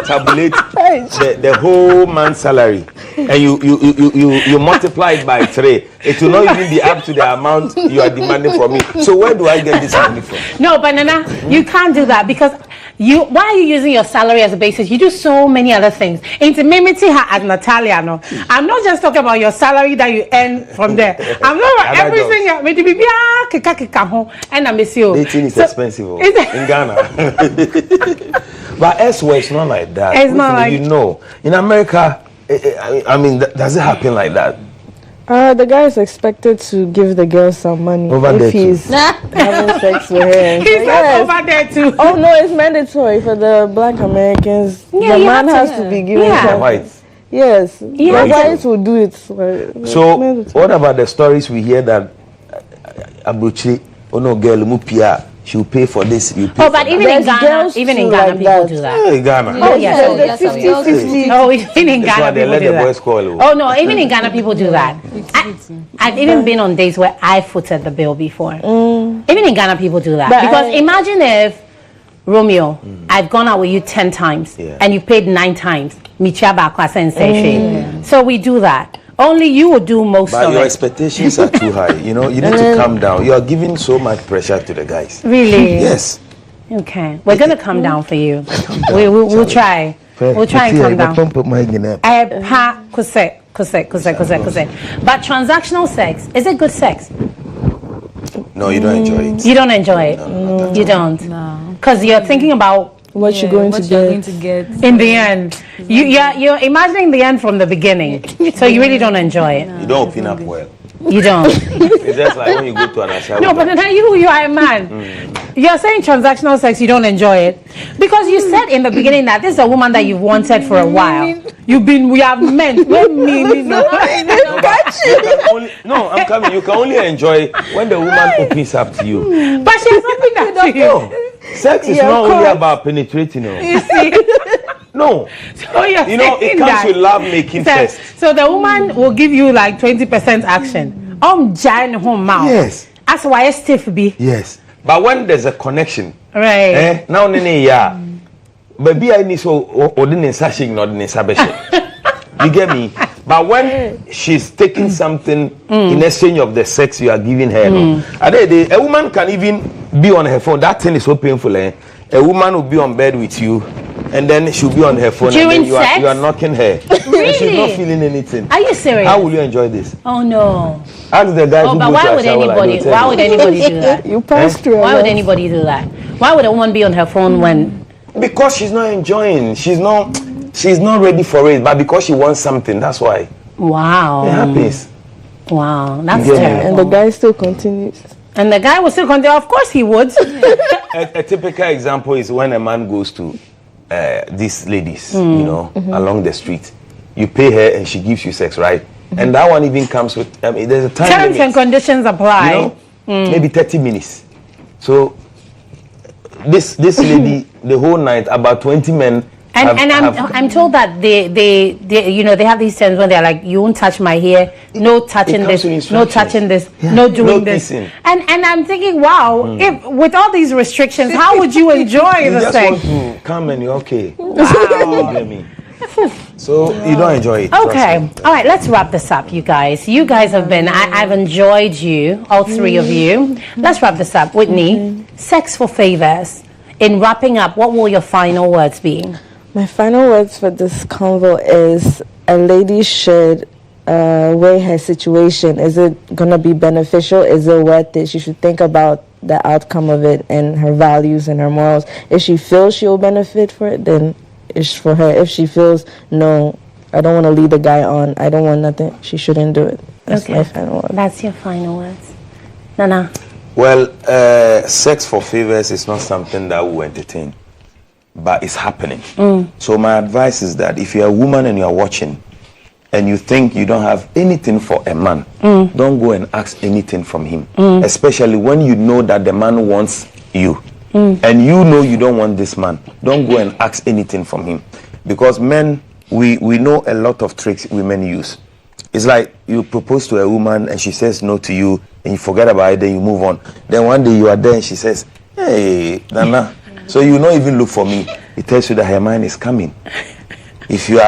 tabulate the whole man's salary and you multiply it by 3, it will not even be up to the amount you are demanding from me. So where do I get this money from? No, but Nana, you can't do that because why are you using your salary as a basis? You do so many other things. Intimate her at Natalia. No, I'm not just talking about your salary that you earn from there. I'm talking about everything. And I miss you. Dating is expensive in Ghana. But elsewhere, it's not like that. It's not like, you know, in America, I mean, does it happen like that? The guy is expected to give the girl some money if he's having sex with her. He's over there too. Oh no, it's mandatory for the Black Americans. Yeah, the man has to be given some. Whites. Yes, the whites will do it. So, what about the stories we hear that Abuchi, girl, mupia, she'll pay for this. You pay but even in Ghana, people do that. Yeah, in Ghana. Oh yes, even in Ghana people do that. Oh no, even in Ghana people do that. I've even been on days where I footed the bill before. Even in Ghana people do that because imagine if Romeo, I've gone out with you 10 times and you paid 9 times. So we do that. Only you will do most of it. But your expectations are too high. You know, you need to calm down. You are giving so much pressure to the guys. Really? Yes. Okay. We're going to come down for you. We'll try. We'll try and come down. But transactional sex, is it good sex? No, you don't enjoy it. You don't enjoy it? No. You don't? No. Because you're thinking about what you're going to get in the end. You're imagining the end from the beginning, so you really don't enjoy it. You don't open up well. You don't. It's just like when you go to an asylum. No, but then you are a man. You're saying transactional sex, you don't enjoy it. Because you said in the beginning that this is a woman that you've wanted for a while. We have men. No, I'm coming. You can only enjoy when the woman opens up to you. But she has something that to you. No, sex is not only about penetrating. You see? No. So you're it comes with love making first. So the woman will give you like 20% action. Giant home mouth. Yes. That's why it's stiff be. Yes. But when there's a connection. Right. Now baby I need so ordinary sashing not in you get me? But when she's taking something in exchange of the sex you are giving her, a woman can even be on her phone. That thing is so painful. A woman will be on bed with you, and then she'll be on her phone. During and then sex? you are knocking her. Really? And she's not feeling anything. Are you serious? How will you enjoy this? Oh no. Ask the guy who but goes why to would a shower, anybody? Why would anybody do that? You pass through. Why would anybody do that? Why would a woman be on her phone when? Because she's not enjoying. She's not ready for it. But because she wants something, that's why. Wow. It happens. Wow, that's Yeah. terrible. And the guy still continues. And the guy will still continue. Of course he would. A typical example is when a man goes to these ladies, along the street. You pay her and she gives you sex, right? And that one even comes with, there's a time Terms limit, and conditions apply. maybe 30 minutes. So this lady, the whole night, about 20 men. I'm told that they have these terms when they're like, you won't touch my hair, no touching this, no touching this, no doing this. Kissing. And I'm thinking, wow, if with all these restrictions, how would you enjoy You the just sex? want to come and you're okay. Wow. You get me? So you don't enjoy it. Okay, all right, let's wrap this up, you guys. You guys have been, I've enjoyed you, all three of you. Let's wrap this up. Whitney, sex for favors. In wrapping up, what will your final words be? My final words for this convo is a lady should weigh her situation. Is it going to be beneficial? Is it worth it? She should think about the outcome of it and her values and her morals. If she feels she'll benefit for it, then it's for her. If she feels, no, I don't want to lead the guy on, I don't want nothing, she shouldn't do it. That's my final word. That's your final words. Nana? Well, sex for favors is not something that will entertain, but it's happening. So my advice is that if you're a woman and you're watching and you think you don't have anything for a man, don't go and ask anything from him, especially when you know that the man wants you. And you know you don't want this man. Don't go and ask anything from him. Because men, we know a lot of tricks women use. It's like you propose to a woman and she says no to you and you forget about it, then you move on. Then one day you are there and she says, hey, Nana. So you don't even look for me. It tells you that her mind is coming. If you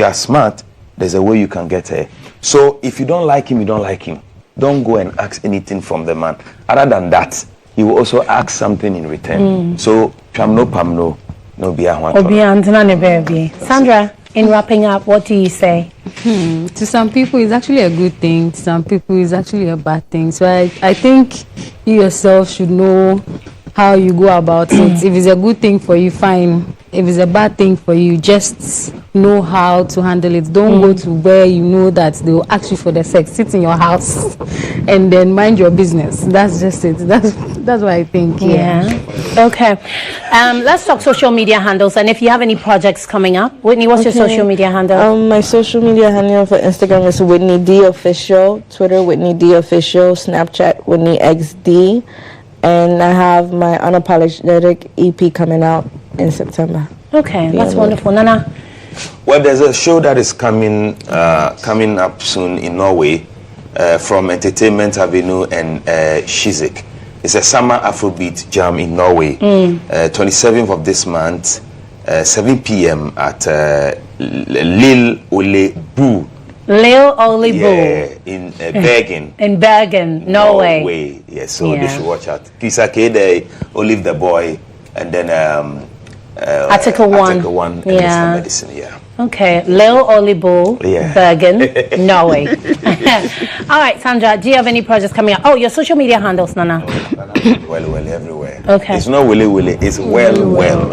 are smart, there's a way you can get her. So if you don't like him, you don't like him. Don't go and ask anything from the man. Other than that, he will also ask something in return. So pamno no be baby. Sandra, in wrapping up, what do you say? To some people, it's actually a good thing. To some people, it's actually a bad thing. So I think you yourself should know how you go about it. If it's a good thing for you, fine. If it's a bad thing for you, just know how to handle it. Don't go to where you know that they will ask you for the sex. Sit in your house and then mind your business. That's just it. That's what I think. Yeah. Okay. Let's talk social media handles. And if you have any projects coming up, Whitney, what's your social media handle? My social media handle for Instagram is Whitney D Official, Twitter Whitney D Official, Snapchat Whitney XD. And I have my unapologetic EP coming out in September. Okay, that's wonderful. Nana? Well, there's a show that is coming up soon in Norway from Entertainment Avenue and Shizik. It's a summer Afrobeat jam in Norway. 27th of this month, 7 p.m. at Lille Ole Bu. Lil Olibu. Yeah, in Bergen. In Bergen, Norway. Yes, so they should watch out. Kisa Kede, Olive the Boy, and then Article 1. Article 1 and Mr. Medicine, yeah. Okay, Lil Olibu, Bergen, Norway. All right, Sandra, do you have any projects coming up? Oh, your social media handles, Nana. Well, everywhere. Okay. It's not willy, it's well. Well.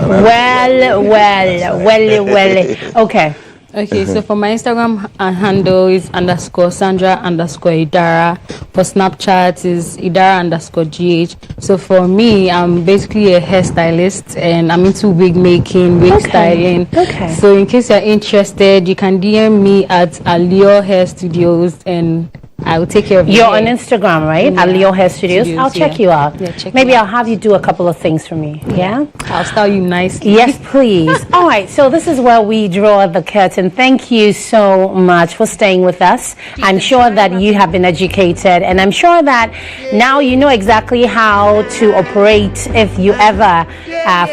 Okay. Okay, so for my Instagram handle is _Sandra_Idara. For Snapchat is Idara_GH. So for me, I'm basically a hairstylist and I'm into wig making, wig styling. Okay. So in case you're interested, you can DM me at Allure Hair Studios and I will take care of you. You're on Instagram, right? At Leo Hair Studios. I'll check you out. Yeah, check Maybe me I'll have you do a couple of things for me. Yeah? I'll style you nicely. Yes, please. All right, so this is where we draw the curtain. Thank you so much for staying with us. I'm sure that you have been educated, and I'm sure that now you know exactly how to operate if you ever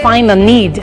find the need